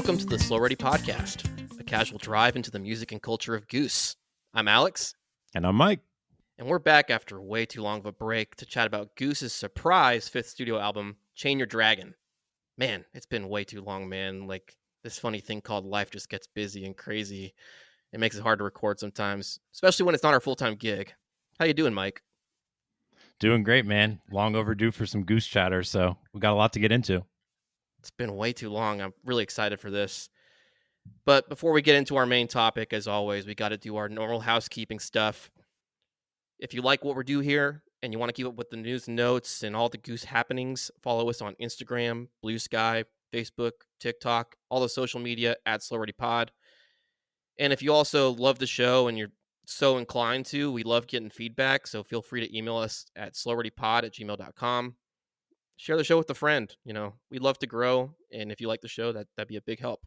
Welcome to the Slow Ready Podcast, a casual drive into the music and culture of Goose. I'm Alex. And I'm Mike. And we're back after way too long of a break to chat about Goose's surprise fifth studio album, Chain Yer Dragon. Man, it's been way too long, man. Like, this funny thing called life just gets busy and crazy. It makes it hard to record sometimes, especially when it's not our full-time gig. How you doing, Mike? Doing great, man. Long overdue for some Goose chatter, so we got a lot to get into. It's been way too long. I'm really excited for this. But before we get into our main topic, as always, we got to do our normal housekeeping stuff. If you like what we do here and you want to keep up with the news and notes and all the Goose happenings, follow us on Instagram, Blue Sky, Facebook, TikTok, all the social media at SlowReadyPod. And if you also love the show and you're so inclined to, we love getting feedback. So feel free to email us at slowreadypod@gmail.com. Share the show with a friend. You know, we'd love to grow. And if you like the show, that'd be a big help.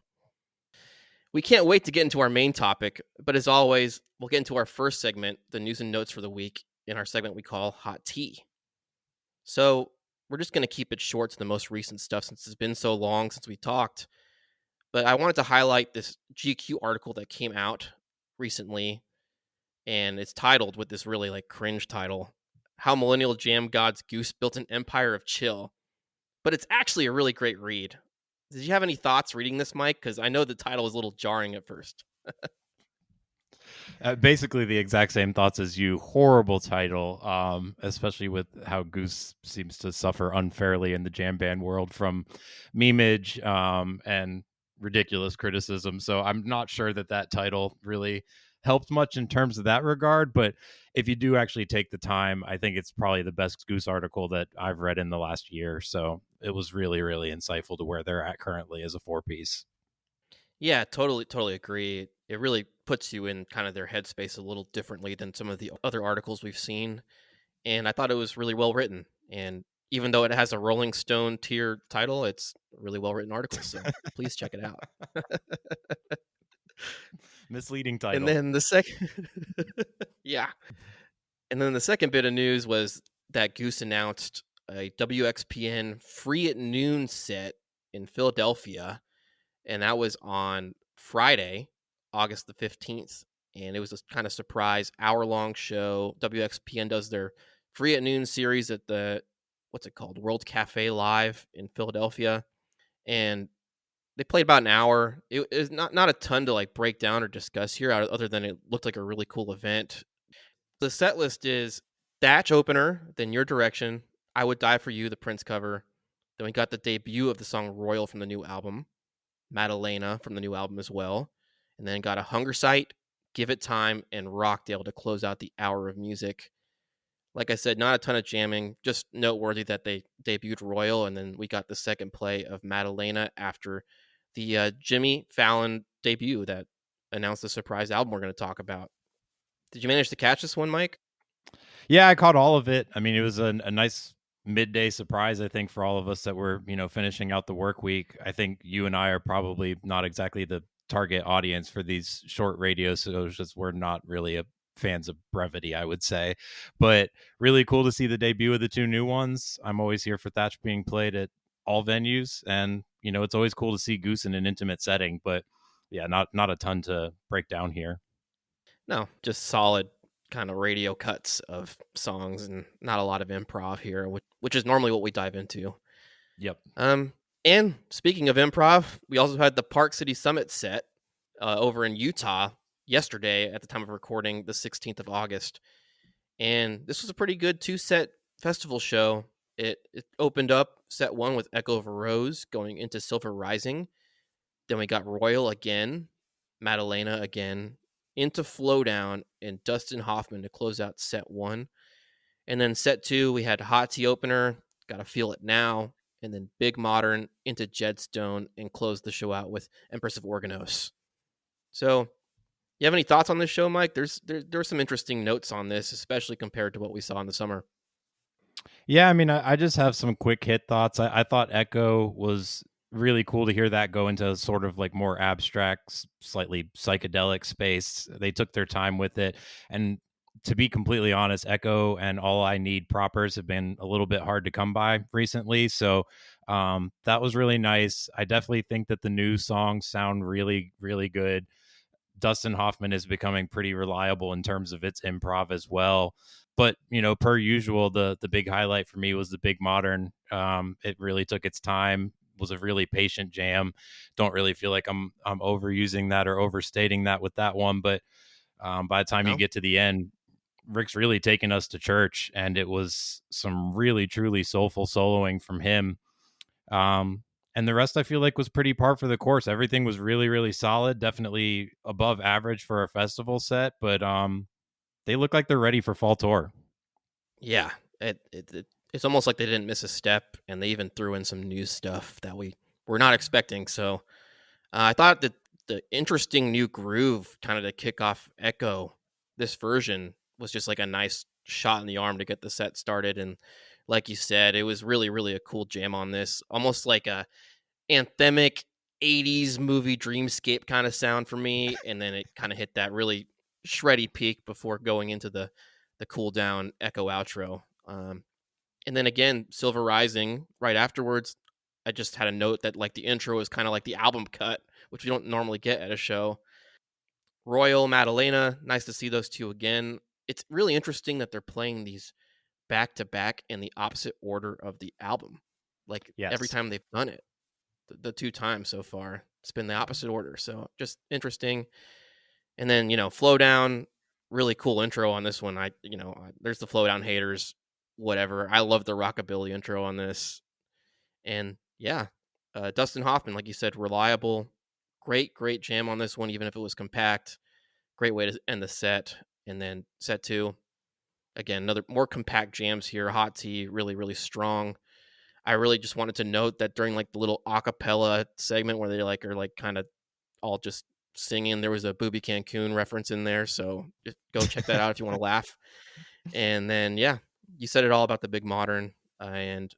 We can't wait to get into our main topic, but as always, we'll get into our first segment, the news and notes for the week, in our segment we call Hot Tea. So we're just going to keep it short to the most recent stuff since it's been so long since we talked. But I wanted to highlight this GQ article that came out recently, and it's titled with this really cringe title, How Millennial Jam Gods Goose Built an Empire of Chill. But it's actually a really great read. Did you have any thoughts reading this, Mike? Because I know the title was a little jarring at first. Basically the exact same thoughts as you. Horrible title, especially with how Goose seems to suffer unfairly in the jam band world from memeage and ridiculous criticism. So I'm not sure that title really helped much in terms of that regard. But if you do actually take the time, I think it's probably the best Goose article that I've read in the last year. So it was really, really insightful to where they're at currently as a four-piece. Yeah, totally agree. It really puts you in kind of their headspace a little differently than some of the other articles we've seen. And I thought it was really well written. And even though it has a Rolling Stone tier title, it's a really well written article. So please check it out. Misleading title. And then the second, yeah. And then the second bit of news was that Goose announced a WXPN Free at Noon set in Philadelphia. And that was on Friday, August the 15th. And it was a kind of surprise hour-long show. WXPN does their Free at Noon series at the, what's it called? World Cafe Live in Philadelphia. And they played about an hour. It is not a ton to break down or discuss here, other than it looked like a really cool event. The set list is Thatch opener, then Your Direction, I Would Die for You, the Prince cover. Then we got the debut of the song Royal from the new album, Madalena from the new album as well. And then got a Hunger Sight, Give It Time, and Rockdale to close out the hour of music. Like I said, not a ton of jamming, just noteworthy that they debuted Royal, and then we got the second play of Madalena after the Jimmy Fallon debut that announced the surprise album we're going to talk about. Did you manage to catch this one, Mike? Yeah, I caught all of it. I mean, it was a nice midday surprise, I think, for all of us that were, finishing out the work week. I think you and I are probably not exactly the target audience for these short radio shows, just we're not really fans of brevity, I would say. But really cool to see the debut of the two new ones. I'm always here for Thatch being played at all venues, and it's always cool to see Goose in an intimate setting. But yeah, not a ton to break down here. No, just solid kind of radio cuts of songs and not a lot of improv here, which is normally what we dive into. Yep. And speaking of improv, we also had the Park City Summit set over in Utah yesterday at the time of recording, the 16th of August. And this was a pretty good two-set festival show. It opened up set one with Echo of a Rose going into Silver Rising. Then we got Royal again, Madalena again, into Flowdown, and Dustin Hoffman to close out set one. And then set two, we had Hot Tea opener, Gotta Feel It Now, and then Big Modern into Jedstone, and closed the show out with Empress of Organos. So, you have any thoughts on this show, Mike? There are some interesting notes on this, especially compared to what we saw in the summer. Yeah, I mean, I just have some quick hit thoughts. I thought Echo was really cool to hear that go into sort of more abstract, slightly psychedelic space. They took their time with it. And to be completely honest, Echo and All I Need propers have been a little bit hard to come by recently. So that was really nice. I definitely think that the new songs sound really, really good. Dustin Hoffman is becoming pretty reliable in terms of its improv as well. But, per usual, the big highlight for me was the Big Modern. It really took its time, was a really patient jam. Don't really feel like I'm overusing that or overstating that with that one. But by the time you No? get to the end, Rick's really taken us to church, and it was some really, truly soulful soloing from him. And the rest I feel like was pretty par for the course. Everything was really, really solid, definitely above average for a festival set, but they look like they're ready for fall tour. Yeah, it's almost like they didn't miss a step, and they even threw in some new stuff that we were not expecting. So I thought that the interesting new groove, kind of to kick off Echo, this version was just like a nice shot in the arm to get the set started. And like you said, it was really, really a cool jam on this, almost like a anthemic 80s movie dreamscape kind of sound for me. And then it kind of hit that really shreddy peak before going into the cool down Echo outro. And then again, Silver Rising right afterwards. I just had a note that like the intro is kind of like the album cut, which we don't normally get at a show. Royal, Madalena, nice to see those two again. It's really interesting that they're playing these back to back in the opposite order of the album. Like every Yes. time they've done it, the two times so far, it's been the opposite order. So just interesting. And then, Flow Down, really cool intro on this one. There's the Flow Down haters, whatever. I love the rockabilly intro on this. And yeah, Dustin Hoffman, like you said, reliable. Great jam on this one, even if it was compact. Great way to end the set. And then set two, again, another more compact jams here. Hot Tea, really, really strong. I really just wanted to note that during like the little acapella segment where they are like kind of all just singing, there was a Booby Cancun reference in there. So just go check that out if you want to laugh. And then, yeah, you said it all about the Big Modern. And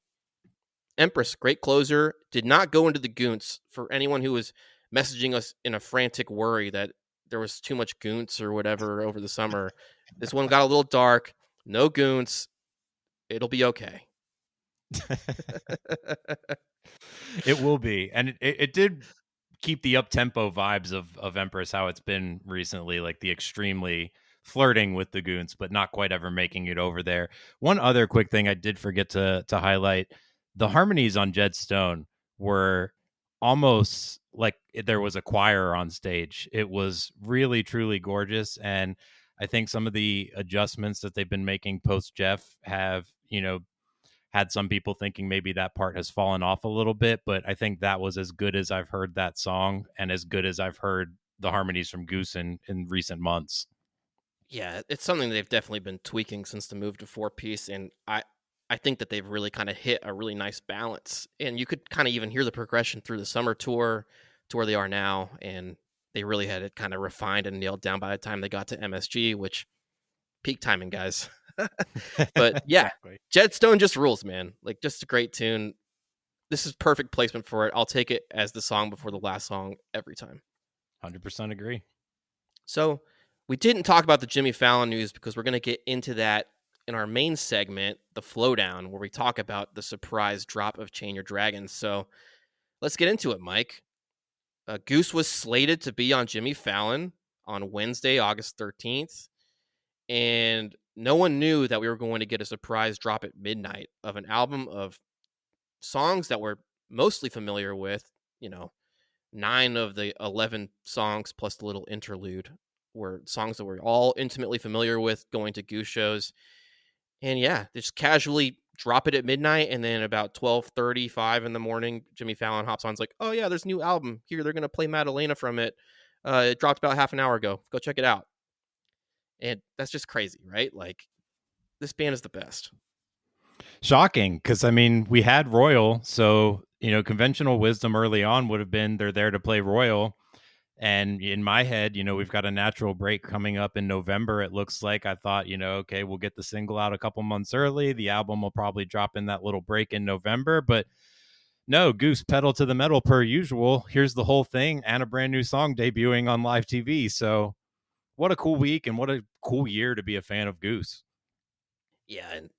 Empress, great closer, did not go into the goons. For anyone who was messaging us in a frantic worry that there was too much goons or whatever over the summer, this one got a little dark. No goons. It'll be okay. It will be. And it did keep the up-tempo vibes of Empress, how it's been recently, like the extremely flirting with the goons, but not quite ever making it over there. One other quick thing I did forget to highlight, the harmonies on Jed Stone were almost like there was a choir on stage. It was really, truly gorgeous. And I think some of the adjustments that they've been making post Jeff have, had some people thinking maybe that part has fallen off a little bit, but I think that was as good as I've heard that song and as good as I've heard the harmonies from Goose in recent months. Yeah, it's something they've definitely been tweaking since the move to 4-piece, and I think that they've really kind of hit a really nice balance. And you could kind of even hear the progression through the summer tour to where they are now, and they really had it kind of refined and nailed down by the time they got to MSG, which peak timing, guys. But yeah, Exactly. Jed Stone just rules, man. Like, just a great tune. This is perfect placement for it. I'll take it as the song before the last song every time. 100% agree. So we didn't talk about the Jimmy Fallon news because we're going to get into that in our main segment, the Flowdown, where we talk about the surprise drop of Chain Yer Dragon. So let's get into it, Mike. Goose was slated to be on Jimmy Fallon on Wednesday, August 13th. And no one knew that we were going to get a surprise drop at midnight of an album of songs that we're mostly familiar with. 9 of the 11 songs plus the little interlude were songs that we're all intimately familiar with going to Goose shows. And yeah, they just casually drop it at midnight, and then about 12:35 in the morning, Jimmy Fallon hops on. It's like, oh yeah, there's a new album here. They're gonna play Madalena from it. It dropped about half an hour ago. Go check it out. And that's just crazy, right? Like, this band is the best. Shocking, because I mean, we had Royal, so conventional wisdom early on would have been they're there to play Royal. And in my head, we've got a natural break coming up in November. It looks like I thought, okay, we'll get the single out a couple months early. The album will probably drop in that little break in November. But no, Goose pedal to the metal per usual. Here's the whole thing and a brand new song debuting on live TV. So what a cool week and what a cool year to be a fan of Goose. Yeah, and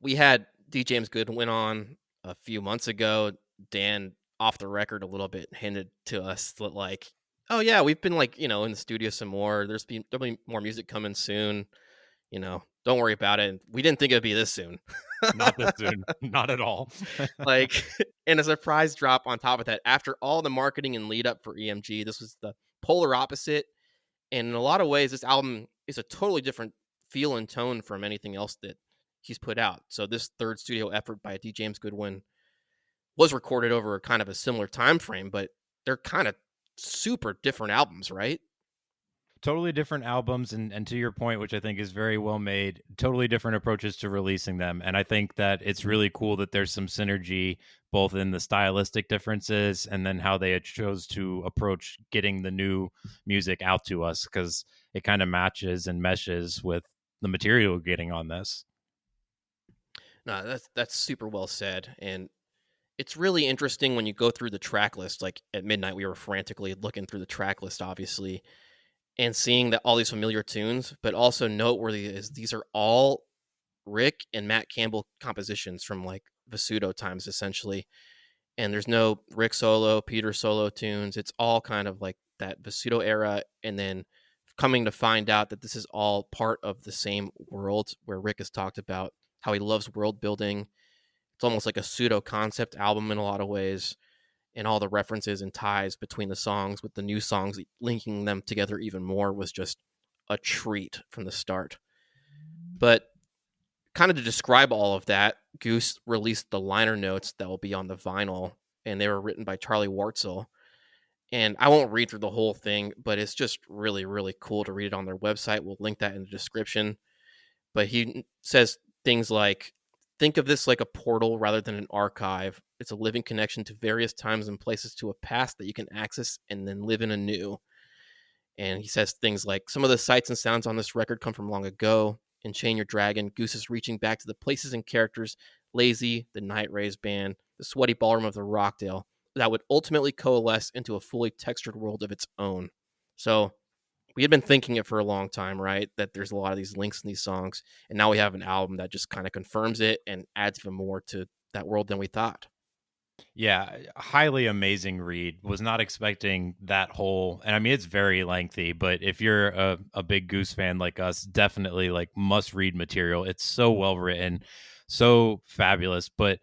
we had D. James Goodwin on a few months ago. Dan, off the record a little bit, hinted to us that like, oh yeah, we've been like in the studio some more. There'll be more music coming soon. Don't worry about it. We didn't think it'd be this soon. Not this soon. Not at all. Like, and a surprise drop on top of that. After all the marketing and lead up for EMG, this was the polar opposite. And in a lot of ways, this album is a totally different feel and tone from anything else that he's put out. So this third studio effort by D. James Goodwin was recorded over kind of a similar time frame, but they're kind of super different albums, right? Totally different albums, and to your point, which I think is very well made, totally different approaches to releasing them. And I think that it's really cool that there's some synergy both in the stylistic differences and then how they chose to approach getting the new music out to us, because it kind of matches and meshes with the material we're getting on this. No, that's super well said. And it's really interesting when you go through the track list. Like at midnight, we were frantically looking through the track list, obviously, and seeing that all these familiar tunes, but also noteworthy is these are all Rick and Matt Campbell compositions from like Vasudo times, essentially. And there's no Rick solo, Peter solo tunes. It's all kind of like that Vasudo era. And then coming to find out that this is all part of the same world where Rick has talked about how he loves world building. It's almost like a pseudo concept album in a lot of ways. And all the references and ties between the songs with the new songs, linking them together even more, was just a treat from the start. But kind of to describe all of that, Goose released the liner notes that will be on the vinyl, and they were written by Charlie Wartzel. And I won't read through the whole thing, but it's just really, really cool to read it on their website. We'll link that in the description. But he says things like, think of this like a portal rather than an archive. It's a living connection to various times and places, to a past that you can access and then live in anew. And he says things like, some of the sights and sounds on this record come from long ago. In Chain Yer Dragon, Goose is reaching back to the places and characters, Lazy, the Night Rays band, the sweaty ballroom of the Rockdale, that would ultimately coalesce into a fully textured world of its own. So we had been thinking it for a long time, right? That there's a lot of these links in these songs. And now we have an album that just kind of confirms it and adds even more to that world than we thought. Yeah, highly amazing read. Was not expecting that whole, and I mean it's very lengthy, but if you're a big Goose fan like us, definitely like must read material. It's so well written, so fabulous. But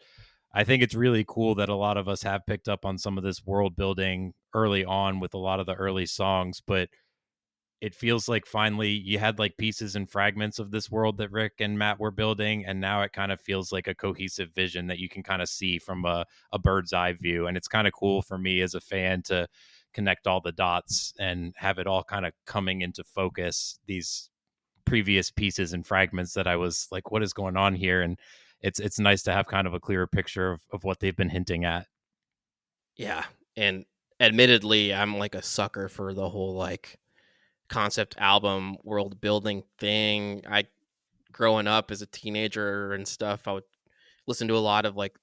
I think it's really cool that a lot of us have picked up on some of this world building early on with a lot of the early songs, but it feels like finally you had like pieces and fragments of this world that Rick and Matt were building, and now it kind of feels like a cohesive vision that you can kind of see from a bird's eye view. And it's kind of cool for me as a fan to connect all the dots and have it all kind of coming into focus, these previous pieces and fragments that I was like, what is going on here? And it's nice to have kind of a clearer picture of what they've been hinting at. Yeah. And admittedly, I'm like a sucker for the whole like concept album world building thing. I growing up as a teenager and stuff, I would listen to a lot of like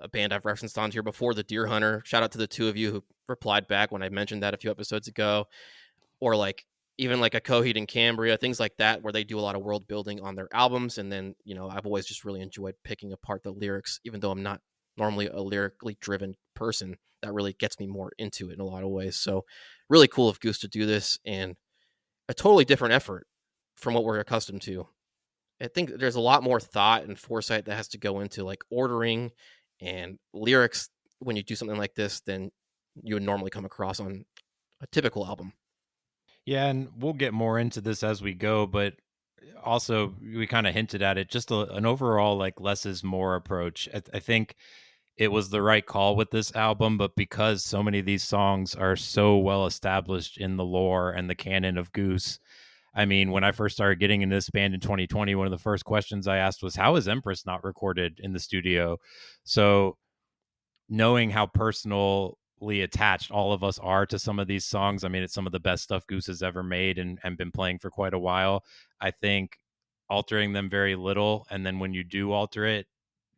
a band I've referenced on here before, the Deer Hunter. Shout out to the two of you who replied back when I mentioned that a few episodes ago. Or like even like a Coheed and Cambria, things like that, where they do a lot of world building on their albums. And then, I've always just really enjoyed picking apart the lyrics, even though I'm not normally a lyrically driven person. That really gets me more into it in a lot of ways. So really cool of Goose to do this, and a totally different effort from what we're accustomed to. I think there's a lot more thought and foresight that has to go into like ordering and lyrics when you do something like this than you would normally come across on a typical album. Yeah, and we'll get more into this as we go, but also we kind of hinted at it, just an overall like less is more approach. I think it was the right call with this album, but because so many of these songs are so well established in the lore and the canon of Goose, I mean, when I first started getting in this band in 2020, one of the first questions I asked was, how is Empress not recorded in the studio? So knowing how personally attached all of us are to some of these songs, I mean, it's some of the best stuff Goose has ever made and been playing for quite a while. I think altering them very little, and then when you do alter it,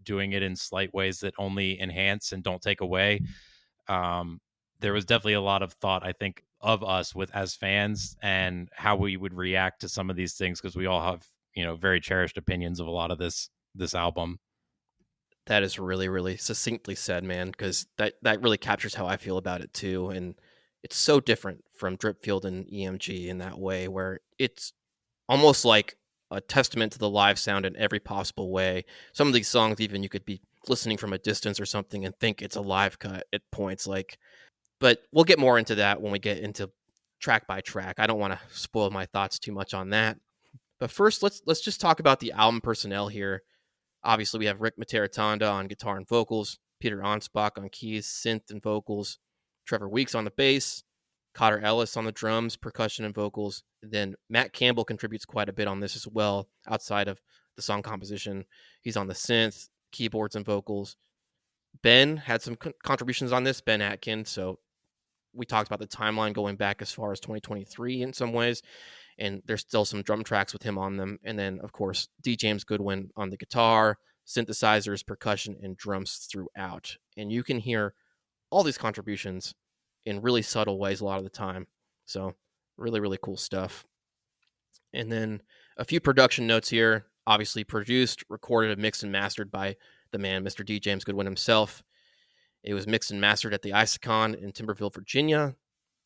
doing it in slight ways that only enhance and don't take away, there was definitely a lot of thought, I think, of us with as fans and how we would react to some of these things, because we all have, very cherished opinions of a lot of this album. That is really, really succinctly said, man, because that really captures how I feel about it too. And it's so different from Dripfield and EMG in that way, where it's almost like a testament to the live sound in every possible way. Some of these songs, even you could be listening from a distance or something and think it's a live cut at points. But we'll get more into that when we get into track by track. I don't want to spoil my thoughts too much on that. But first, let's just talk about the album personnel here. Obviously, we have Rick Materatanda on guitar and vocals, Peter Anspach on keys, synth, and vocals, Trevor Weeks on the bass, Cotter Ellis on the drums, percussion, and vocals. And then Matt Campbell contributes quite a bit on this as well, outside of the song composition. He's on the synth, keyboards, and vocals. Ben had some contributions on this, Ben Atkin. So we talked about the timeline going back as far as 2023 in some ways, and there's still some drum tracks with him on them. And then, of course, D. James Goodwin on the guitar, synthesizers, percussion, and drums throughout. And you can hear all these contributions in really subtle ways a lot of the time. So really, really cool stuff. And then a few production notes here. Obviously produced, recorded, and mixed and mastered by the man, Mr. D. James Goodwin himself. It was mixed and mastered at the Isicon in Timberville, Virginia.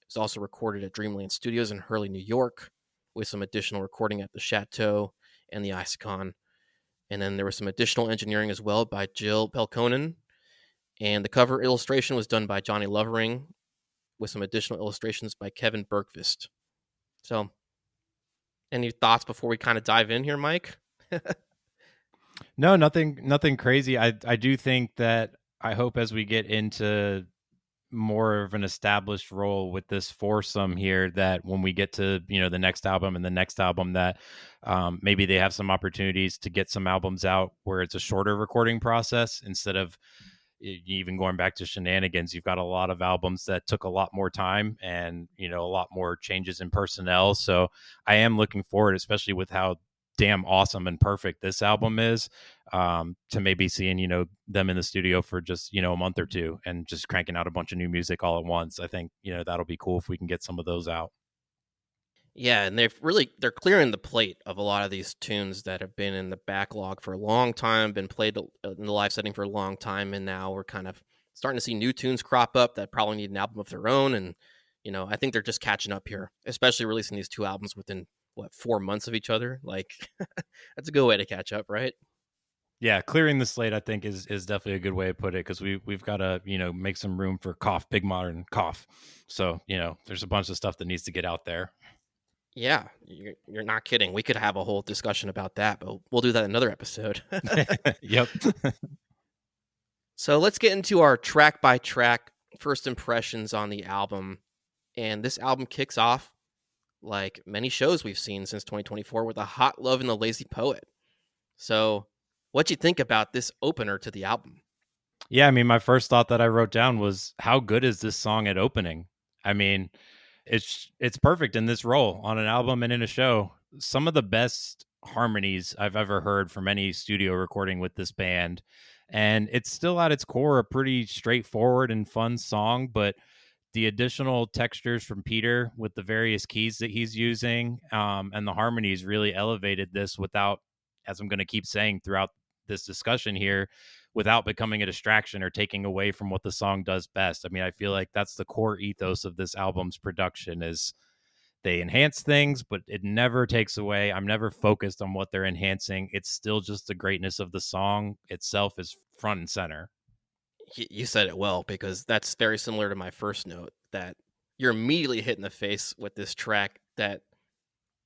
It was also recorded at Dreamland Studios in Hurley, New York, with some additional recording at the Chateau and the Isicon. And then there was some additional engineering as well by Jill Pelkonen. And the cover illustration was done by Johnny Lovering, with some additional illustrations by Kevin Bergqvist. So, any thoughts before we kind of dive in here, Mike? No, nothing crazy. I do think that, I hope as we get into more of an established role with this foursome here, that when we get to the next album and the next album, that maybe they have some opportunities to get some albums out where it's a shorter recording process, instead of even going back to Shenanigans. You've got a lot of albums that took a lot more time, and a lot more changes in personnel. So I am looking forward, especially with how damn awesome and perfect this album is, to maybe seeing them in the studio for just a month or two and just cranking out a bunch of new music all at once. I think that'll be cool if we can get some of those out. Yeah, and they're clearing the plate of a lot of these tunes that have been in the backlog for a long time, been played in the live setting for a long time, and now we're kind of starting to see new tunes crop up that probably need an album of their own. And I think they're just catching up here, especially releasing these two albums within 4 months of each other. Like, that's a good way to catch up, right? Yeah, clearing the slate, I think, is definitely a good way to put it, because we've got to make some room for cough, big modern cough. So there's a bunch of stuff that needs to get out there. Yeah, you're not kidding. We could have a whole discussion about that, but we'll do that in another episode. Yep. So let's get into our track by track first impressions on the album. And this album kicks off, like many shows we've seen since 2024, with a Hot Love and the Lazy Poet. So what'd you think about this opener to the album? Yeah, I mean, my first thought that I wrote down was, how good is this song at opening? I mean, it's perfect in this role on an album and in a show. Some of the best harmonies I've ever heard from any studio recording with this band. And it's still at its core a pretty straightforward and fun song, but the additional textures from Peter with the various keys that he's using, and the harmonies really elevated this without, as I'm going to keep saying throughout this discussion here, without becoming a distraction or taking away from what the song does best. I mean, I feel like that's the core ethos of this album's production, is they enhance things, but it never takes away. I'm never focused on what they're enhancing. It's still just the greatness of the song itself is front and center. You said it well, because that's very similar to my first note, that you're immediately hit in the face with this track, that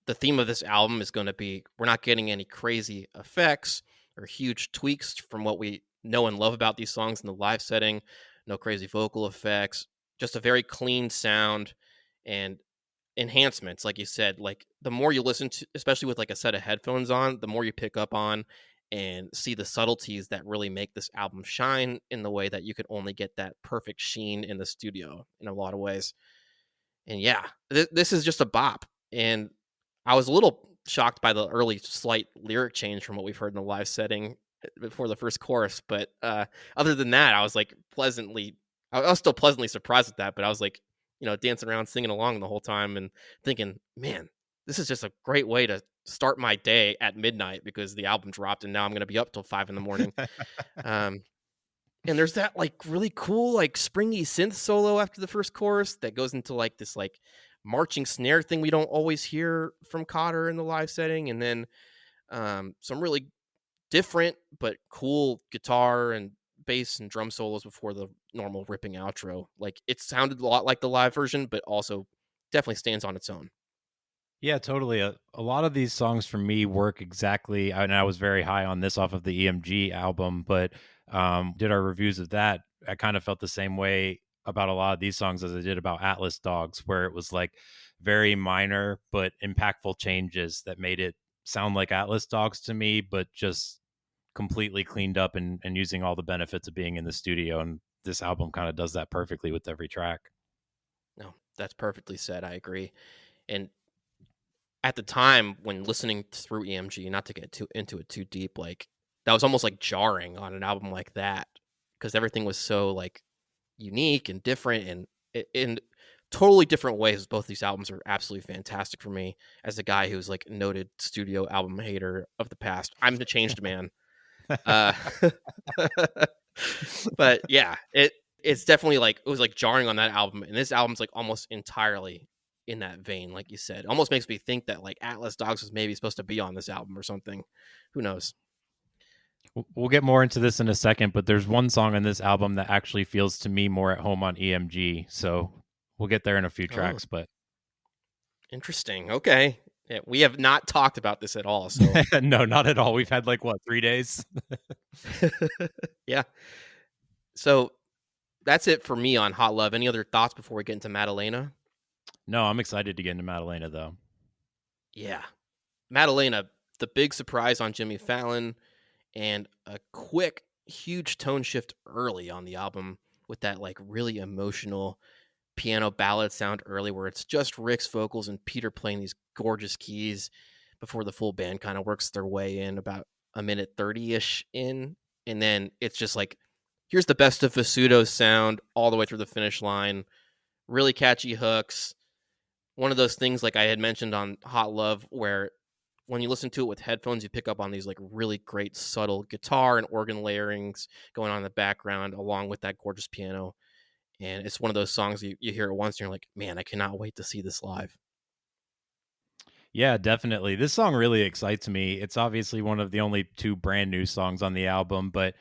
the theme of this album is going to be, we're not getting any crazy effects or huge tweaks from what we know and love about these songs in the live setting. No crazy vocal effects, just a very clean sound and enhancements. Like you said, like the more you listen to, especially with like a set of headphones on, the more you pick up on and see the subtleties that really make this album shine in the way that you could only get that perfect sheen in the studio in a lot of ways. And yeah, this is just a bop. And I was a little shocked by the early slight lyric change from what we've heard in the live setting before the first chorus. But other than that, I was like pleasantly I was still pleasantly surprised at that, but I was like, dancing around, singing along the whole time and thinking, man, this is just a great way to start my day at midnight because the album dropped and now I'm going to be up till 5 a.m. Um, and there's that like really cool, like springy synth solo after the first chorus that goes into like this like marching snare thing we don't always hear from Cotter in the live setting. And then some really different but cool guitar and bass and drum solos before the normal ripping outro. Like it sounded a lot like the live version, but also definitely stands on its own. Yeah, totally. A lot of these songs for me work exactly, and I was very high on this off of the EMG album, but did our reviews of that. I kind of felt the same way about a lot of these songs as I did about Atlas Dogs, where it was like very minor but impactful changes that made it sound like Atlas Dogs to me, but just completely cleaned up and using all the benefits of being in the studio. And this album kind of does that perfectly with every track. No, that's perfectly said. I agree. And at the time when listening through EMG, not to get into it too deep, like that was almost like jarring on an album like that because everything was so like unique and different and in totally different ways. Both these albums are absolutely fantastic for me as a guy who's like noted studio album hater of the past. I'm the changed man. Uh, but yeah, it's definitely like it was like jarring on that album, and this album's like almost entirely in that vein, like you said. It almost makes me think that like Atlas Dogs was maybe supposed to be on this album or something. Who knows? We'll get more into this in a second, but there's one song on this album that actually feels to me more at home on EMG. So we'll get there in a few Oh, tracks, but interesting. Okay. Yeah, we have not talked about this at all. So no, not at all. We've had like what, 3 days? yeah. So that's it for me on Hot Love. Any other thoughts before we get into Madalena? No, I'm excited to get into Madalena though. Yeah. Madalena, the big surprise on Jimmy Fallon, and a quick, huge tone shift early on the album with that like really emotional piano ballad sound early where it's just Rick's vocals and Peter playing these gorgeous keys before the full band kind of works their way in about a minute 30-ish in. And then it's just like, here's the best of Vasudo's sound all the way through the finish line. Really catchy hooks. One of those things like I had mentioned on Hot Love where when you listen to it with headphones, you pick up on these like really great subtle guitar and organ layerings going on in the background along with that gorgeous piano. And it's one of those songs you hear it once and you're like, man, I cannot wait to see this live. Yeah, definitely. This song really excites me. It's obviously one of the only two brand new songs on the album, but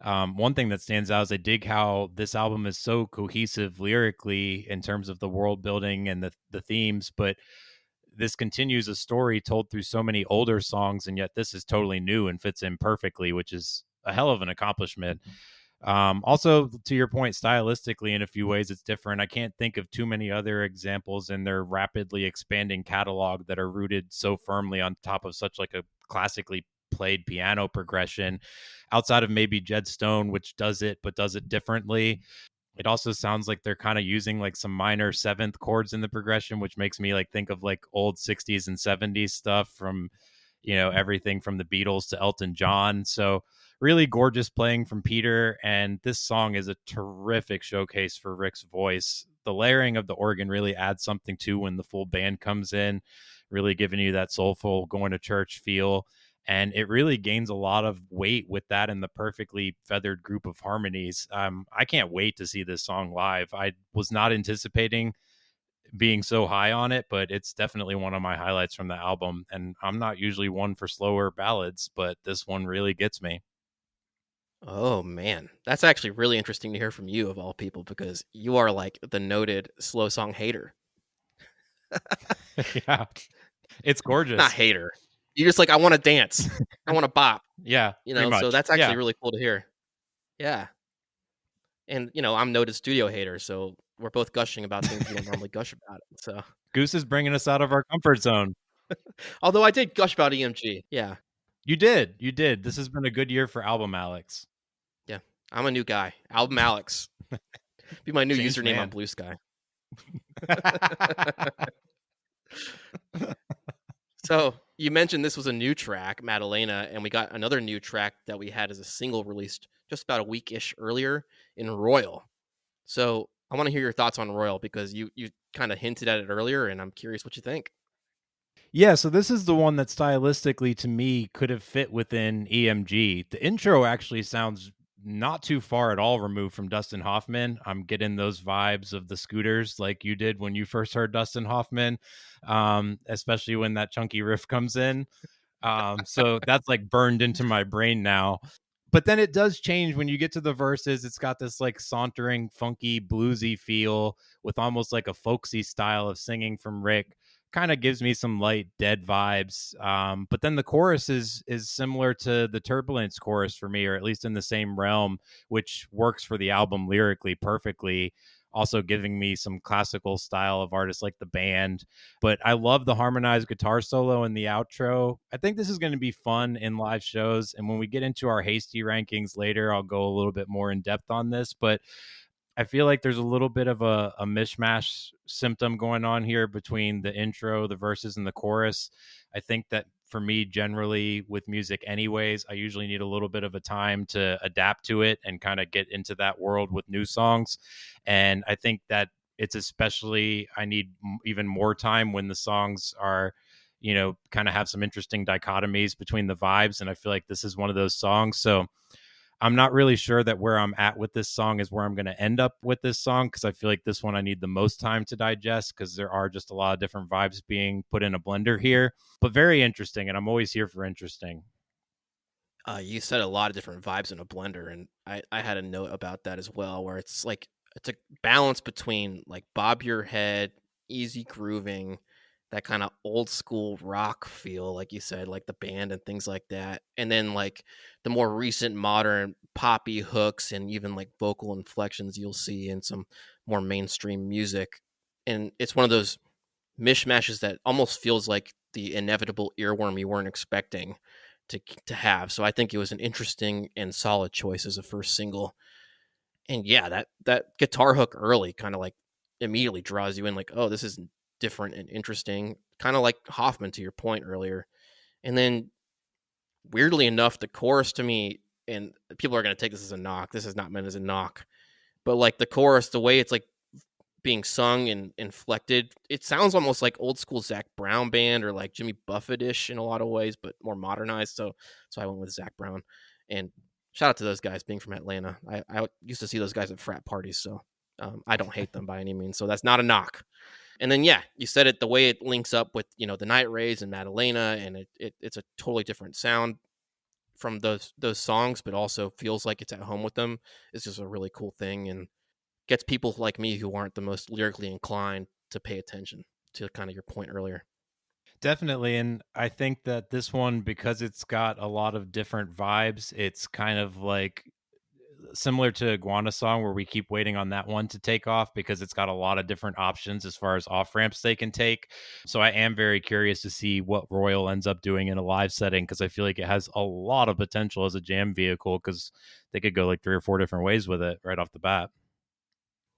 one thing that stands out is I dig how this album is so cohesive lyrically in terms of the world building and the themes, but this continues a story told through so many older songs, and yet this is totally new and fits in perfectly, which is a hell of an accomplishment. Also, to your point, stylistically, in a few ways, it's different. I can't think of too many other examples in their rapidly expanding catalog that are rooted so firmly on top of such like a classically played piano progression outside of maybe Jed Stone, which does it, but does it differently. It also sounds like they're kind of using like some minor seventh chords in the progression, which makes me like think of like old 60s and 70s stuff from, everything from the Beatles to Elton John. So really gorgeous playing from Peter. And this song is a terrific showcase for Rick's voice. The layering of the organ really adds something to when the full band comes in, really giving you that soulful going to church feel. And it really gains a lot of weight with that and the perfectly feathered group of harmonies. I can't wait to see this song live. I was not anticipating being so high on it, but it's definitely one of my highlights from the album. And I'm not usually one for slower ballads, but this one really gets me. Oh man, that's actually really interesting to hear from you of all people because you are like the noted slow song hater. Yeah, it's Not gorgeous. hater. You're just like I want to dance. I want to bop, Yeah, pretty so much. that's actually Yeah. really cool to hear. Yeah. And I'm noted studio hater, so we're both gushing about things we don't normally gush about. So, Goose is bringing us out of our comfort zone. although I did gush about EMG. Yeah. You did. You did. This has been a good year for album Alex. Yeah. I'm a new guy. Album Alex. Be my new Changed username on man. Blue Sky. So you mentioned this was a new track, Madalena, and we got another new track that we had as a single released just about a week-ish earlier in Royal. So I want to hear your thoughts on Royal because you kind of hinted at it earlier, and I'm curious what you think. Yeah, so this is the one that stylistically to me could have fit within EMG. The intro actually sounds not too far at all removed from Dustin Hoffman. I'm getting those vibes of the Scooters like you did when you first heard Dustin Hoffman, especially when that chunky riff comes in. So that's like burned into my brain now. But then it does change when you get to the verses. It's got this like sauntering, funky, bluesy feel with almost like a folksy style of singing from Rick. Kind of gives me some light Dead vibes. But then the chorus is similar to the Turbulence chorus for me, or at least in the same realm, which works for the album lyrically perfectly. Also giving me some classical style of artists like the band. But I love the harmonized guitar solo in the outro. I think this is going to be fun in live shows. And when we get into our hasty rankings later, I'll go a little bit more in depth on this. But I feel like there's a little bit of a mishmash symptom going on here between the intro, the verses, and the chorus. I think that for me, generally with music, anyways, I usually need a little bit of a time to adapt to it and kind of get into that world with new songs. And I think that it's especially, I need even more time when the songs are, kind of have some interesting dichotomies between the vibes. And I feel like this is one of those songs. So I'm not really sure that where I'm at with this song is where I'm going to end up with this song, because I feel like this one I need the most time to digest because there are just a lot of different vibes being put in a blender here. But very interesting, and I'm always here for interesting. You said a lot of different vibes in a blender, and I had a note about that as well, where it's like it's a balance between like bob your head, easy grooving, that kind of old school rock feel, like you said, like the band and things like that, and then like the more recent modern poppy hooks and even like vocal inflections you'll see in some more mainstream music, and it's one of those mishmashes that almost feels like the inevitable earworm you weren't expecting to have. So I think it was an interesting and solid choice as a first single. And yeah, that guitar hook early kind of like immediately draws you in, like, oh, this is different and interesting, kind of like Hoffman to your point earlier. And then weirdly enough, the chorus to me, and people are going to take this as a knock. This is not meant as a knock, but like the chorus, the way it's like being sung and inflected, it sounds almost like old school Zach Brown band or like Jimmy Buffett-ish in a lot of ways, but more modernized. So I went with Zach Brown. And shout out to those guys being from Atlanta. I used to see those guys at frat parties, so I don't hate them by any means. So that's not a knock. And then yeah, you said it, the way it links up with the Night Rays and Madalena, and it's a totally different sound from those songs, but also feels like it's at home with them. It's just a really cool thing, and gets people like me who aren't the most lyrically inclined to pay attention to kind of your point earlier. Definitely. And I think that this one, because it's got a lot of different vibes, it's kind of like similar to Iguana Song, where we keep waiting on that one to take off because it's got a lot of different options as far as off ramps they can take. So I am very curious to see what Royal ends up doing in a live setting, because I feel like it has a lot of potential as a jam vehicle, because they could go like 3 or 4 different ways with it right off the bat.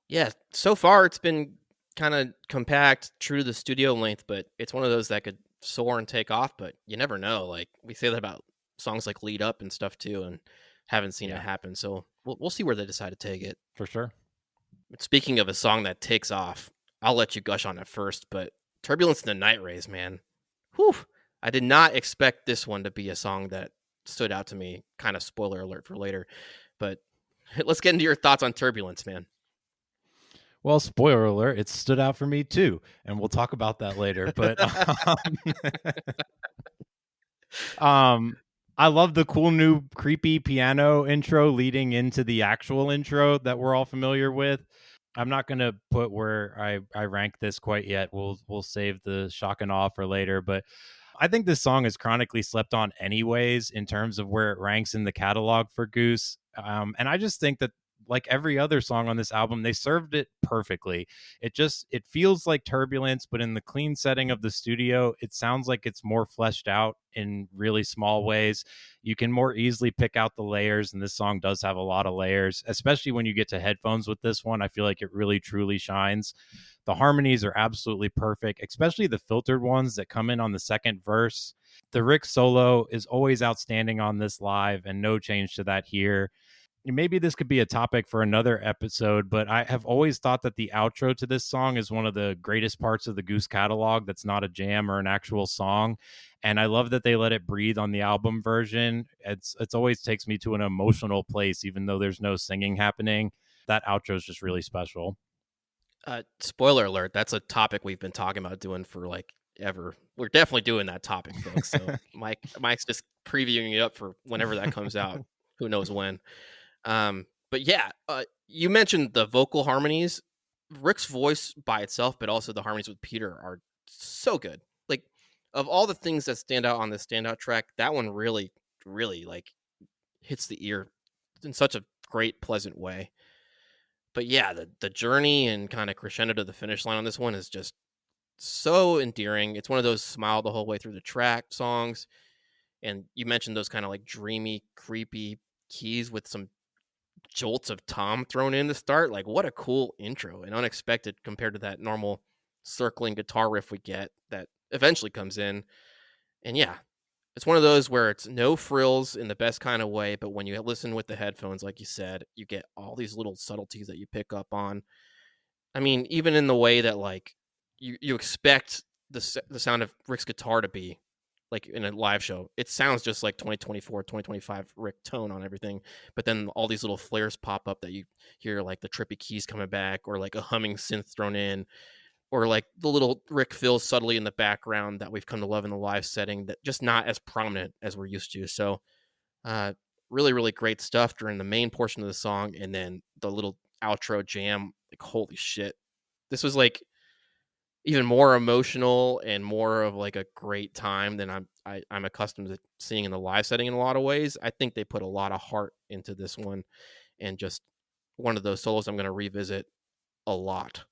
Yeah, so far it's been kind of compact, true to the studio length, but it's one of those that could soar and take off, but you never know. Like we say that about songs like Lead Up and stuff too, and haven't seen it happen. So we'll see where they decide to take it. For sure. But speaking of a song that takes off, I'll let you gush on it first, but Turbulence in the Night Rays, man. Whew. I did not expect this one to be a song that stood out to me. Kind of spoiler alert for later. But let's get into your thoughts on Turbulence, man. Well, spoiler alert, it stood out for me too, and we'll talk about that later. But I love the cool new creepy piano intro leading into the actual intro that we're all familiar with. I'm not going to put where I rank this quite yet. We'll save the shock and awe for later, but I think this song is chronically slept on anyways in terms of where it ranks in the catalog for Goose. And I just think that, like every other song on this album, they served it perfectly. It feels like Turbulence, but in the clean setting of the studio, it sounds like it's more fleshed out in really small ways. You can more easily pick out the layers, and this song does have a lot of layers, especially when you get to headphones with this one. I feel like it really truly shines. The harmonies are absolutely perfect, especially the filtered ones that come in on the second verse. The Rick solo is always outstanding on this live, and no change to that here. maybe this could be a topic for another episode, but I have always thought that the outro to this song is one of the greatest parts of the Goose catalog that's not a jam or an actual song. And I love that they let it breathe on the album version. It's always takes me to an emotional place, even though there's no singing happening. That outro is just really special. Spoiler alert, that's a topic we've been talking about doing for like ever. We're definitely doing that topic, folks. So Mike's just previewing it up for whenever that comes out. Who knows when. But yeah, you mentioned the vocal harmonies. Rick's voice by itself, but also the harmonies with Peter are so good. Like, of all the things that stand out on the standout track, that one really, really like hits the ear in such a great, pleasant way. But yeah, the journey and kind of crescendo to the finish line on this one is just so endearing. It's one of those smile the whole way through the track songs. And you mentioned those kind of like dreamy, creepy keys with some jolts of tom thrown in to start. Like, what a cool intro and unexpected compared to that normal circling guitar riff we get that eventually comes in. And yeah, it's one of those where it's no frills in the best kind of way, but when you listen with the headphones, like you said, you get all these little subtleties that you pick up on. I mean, even in the way that like you expect the sound of Rick's guitar to be like in a live show, it sounds just like 2024, 2025 Rick tone on everything. But then all these little flares pop up that you hear, like the trippy keys coming back, or like a humming synth thrown in, or like the little Rick fills subtly in the background that we've come to love in the live setting, that just not as prominent as we're used to. So really, really great stuff during the main portion of the song. And then the little outro jam, like, holy shit. This was like even more emotional and more of like a great time than I'm accustomed to seeing in the live setting in a lot of ways. I think they put a lot of heart into this one, and just one of those solos I'm going to revisit a lot.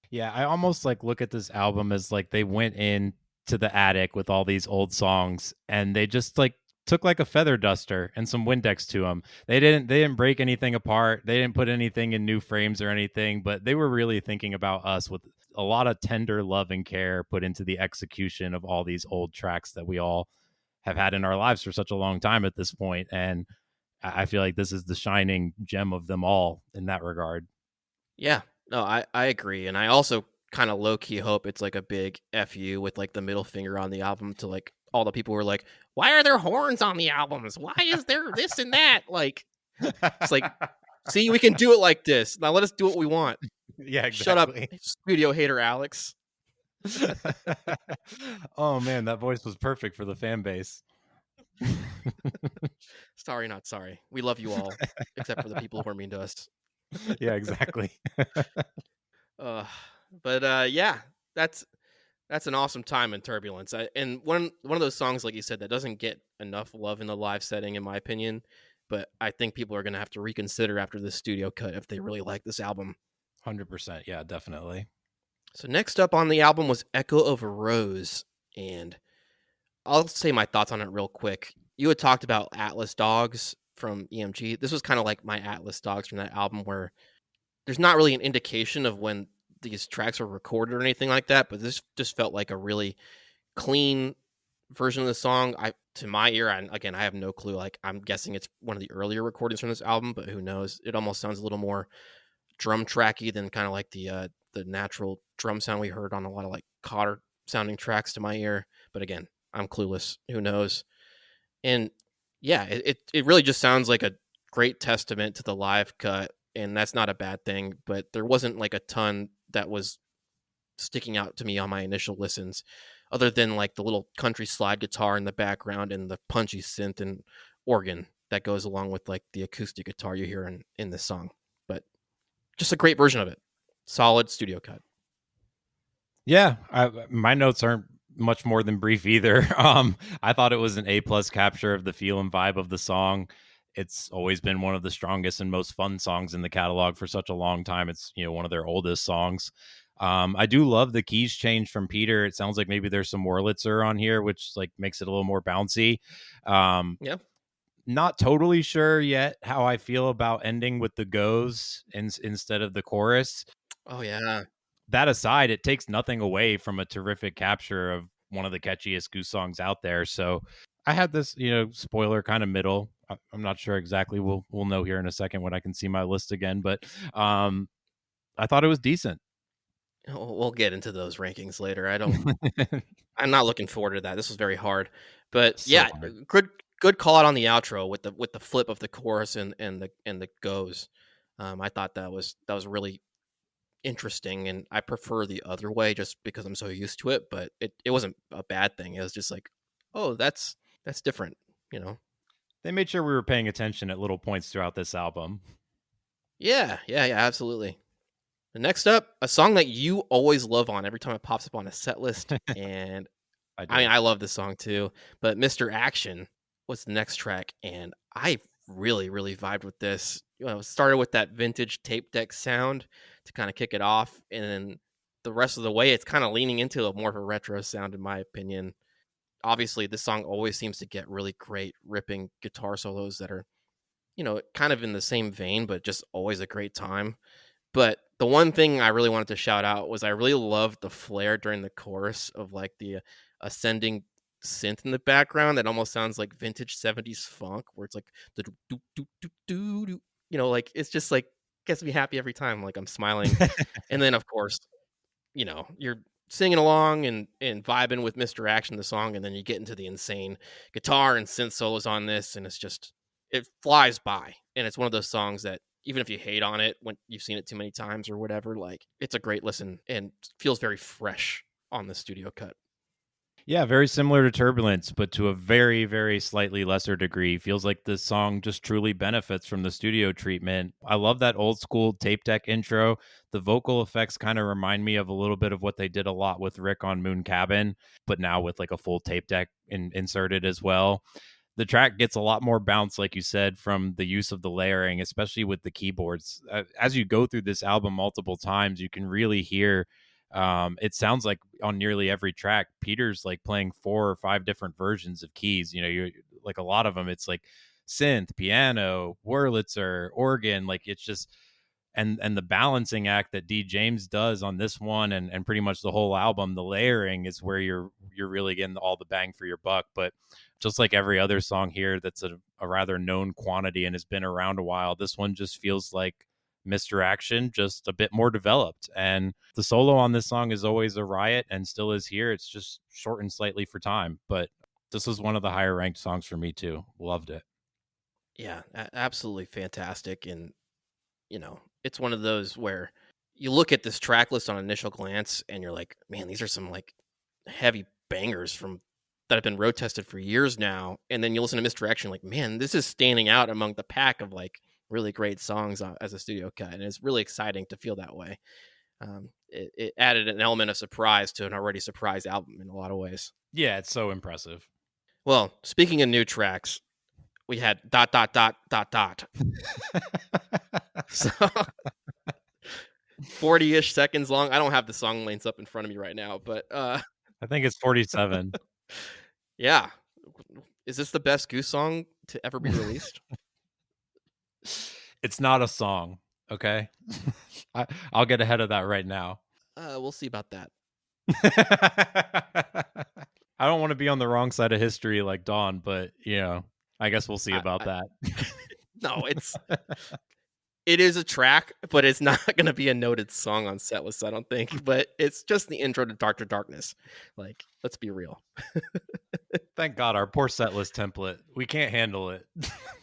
Yeah, I almost like look at this album as like they went in to the attic with all these old songs and they just like took like a feather duster and some Windex to them. They didn't break anything apart. They didn't put anything in new frames or anything, but they were really thinking about us with a lot of tender love and care put into the execution of all these old tracks that we all have had in our lives for such a long time at this point. And I feel like this is the shining gem of them all in that regard. Yeah, no, I agree. And I also kind of low key hope it's like a big FU with like the middle finger on the album to like all the people who are like, why are there horns on the albums? Why is there this and that? Like, it's like, see, we can do it like this. Now let us do what we want. Yeah, exactly. Shut up, studio hater Alex. Oh man, that voice was perfect for the fan base. Sorry, not sorry. We love you all, except for the people who are mean to us. Yeah, exactly. Yeah, that's an awesome time in Turbulence. And one of those songs, like you said, that doesn't get enough love in the live setting, in my opinion. But I think people are going to have to reconsider after the studio cut if they really like this album. 100%. Yeah, definitely. So next up on the album was Echo of a Rose. And I'll say my thoughts on it real quick. You had talked about Atlas Dogs from EMG. This was kind of like my Atlas Dogs from that album, where there's not really an indication of when these tracks were recorded or anything like that, but this just felt like a really clean version of the song. To my ear, and again, I have no clue. Like, I'm guessing it's one of the earlier recordings from this album, but who knows? It almost sounds a little more drum tracky than kind of like the natural drum sound we heard on a lot of like Cotter sounding tracks to my ear. But again, I'm clueless. Who knows? And yeah, it really just sounds like a great testament to the live cut, and that's not a bad thing. But there wasn't like a ton that was sticking out to me on my initial listens, other than like the little country slide guitar in the background and the punchy synth and organ that goes along with like the acoustic guitar you hear in this song. But just a great version of it. Solid studio cut. Yeah, my notes aren't much more than brief either. I thought it was an A+ capture of the feel and vibe of the song. It's always been one of the strongest and most fun songs in the catalog for such a long time. It's, one of their oldest songs. I do love the keys change from Peter. It sounds like maybe there's some Wurlitzer on here, which like makes it a little more bouncy. Yeah. Not totally sure yet how I feel about ending with the goes instead of the chorus. Oh yeah. That aside, it takes nothing away from a terrific capture of one of the catchiest Goose songs out there. So I had this, spoiler kind of middle. I'm not sure exactly. We'll know here in a second when I can see my list again. But I thought it was decent. We'll get into those rankings later. I'm not looking forward to that. This was very hard, but So yeah, hard. good call out on the outro with the flip of the chorus and the goes. I thought that was really interesting, and I prefer the other way just because I'm so used to it. But it wasn't a bad thing. It was just like, oh, that's different, you know. They made sure we were paying attention at little points throughout this album. Yeah, absolutely. The next up, a song that you always love on every time it pops up on a set list, and I do. I mean, I love this song too, but Mr. Action was the next track, and I really, really vibed with this. You know, it started with that vintage tape deck sound to kind of kick it off, and then the rest of the way, it's kind of leaning into a more of a retro sound, in my opinion. Obviously, this song always seems to get really great ripping guitar solos that are, you know, kind of in the same vein, but just always a great time. But the one thing I really wanted to shout out was I really loved the flare during the chorus of like the ascending synth in the background that almost sounds like vintage 70s funk, where it's like the do do do do do do, you know, like it's just like gets me happy every time, like I'm smiling. And then of course, you know, you're singing along and vibing with Mr. Action, the song, and then you get into the insane guitar and synth solos on this, and it's just, it flies by. And it's one of those songs that even if you hate on it when you've seen it too many times or whatever, like it's a great listen and feels very fresh on the studio cut. Yeah, very similar to Turbulence, but to a very, very slightly lesser degree. Feels like this song just truly benefits from the studio treatment. I love that old school tape deck intro. The vocal effects kind of remind me of a little bit of what they did a lot with Rick on Moon Cabin, but now with like a full tape deck inserted as well. The track gets a lot more bounce, like you said, from the use of the layering, especially with the keyboards. As you go through this album multiple times, you can really hear it sounds like on nearly every track Peter's like playing 4 or 5 different versions of keys. You know, you like a lot of them it's like synth, piano, Wurlitzer, organ. Like it's just, and the balancing act that D James does on this one and pretty much the whole album, the layering is where you're really getting all the bang for your buck. But just like every other song here that's a rather known quantity and has been around a while, this one just feels like Mr. Action, just a bit more developed. And the solo on this song is always a riot and still is here. It's just shortened slightly for time, but this is one of the higher ranked songs for me too. Loved it. Yeah, absolutely fantastic. And, you know, it's one of those where you look at this track list on initial glance and you're like, man, these are some like heavy bangers from that have been road tested for years now. And then you listen to Mr. Action, like, man, this is standing out among the pack of like really great songs as a studio cut. And it's really exciting to feel that way. It added an element of surprise to an already surprised album in a lot of ways. Yeah, it's so impressive. Well, speaking of new tracks, we had ... So 40-ish seconds long. I don't have the song lengths up in front of me right now, but I think it's 47. Yeah. Is this the best Goose song to ever be released? It's not a song, okay? I'll get ahead of that right now. We'll see about that. I don't want to be on the wrong side of history like Dawn, but you know, I guess we'll see about that. No, it is a track, but it's not going to be a noted song on set list, I don't think. But it's just the intro to Doctor Darkness. Like, let's be real. Thank God, our poor set list template. We can't handle it.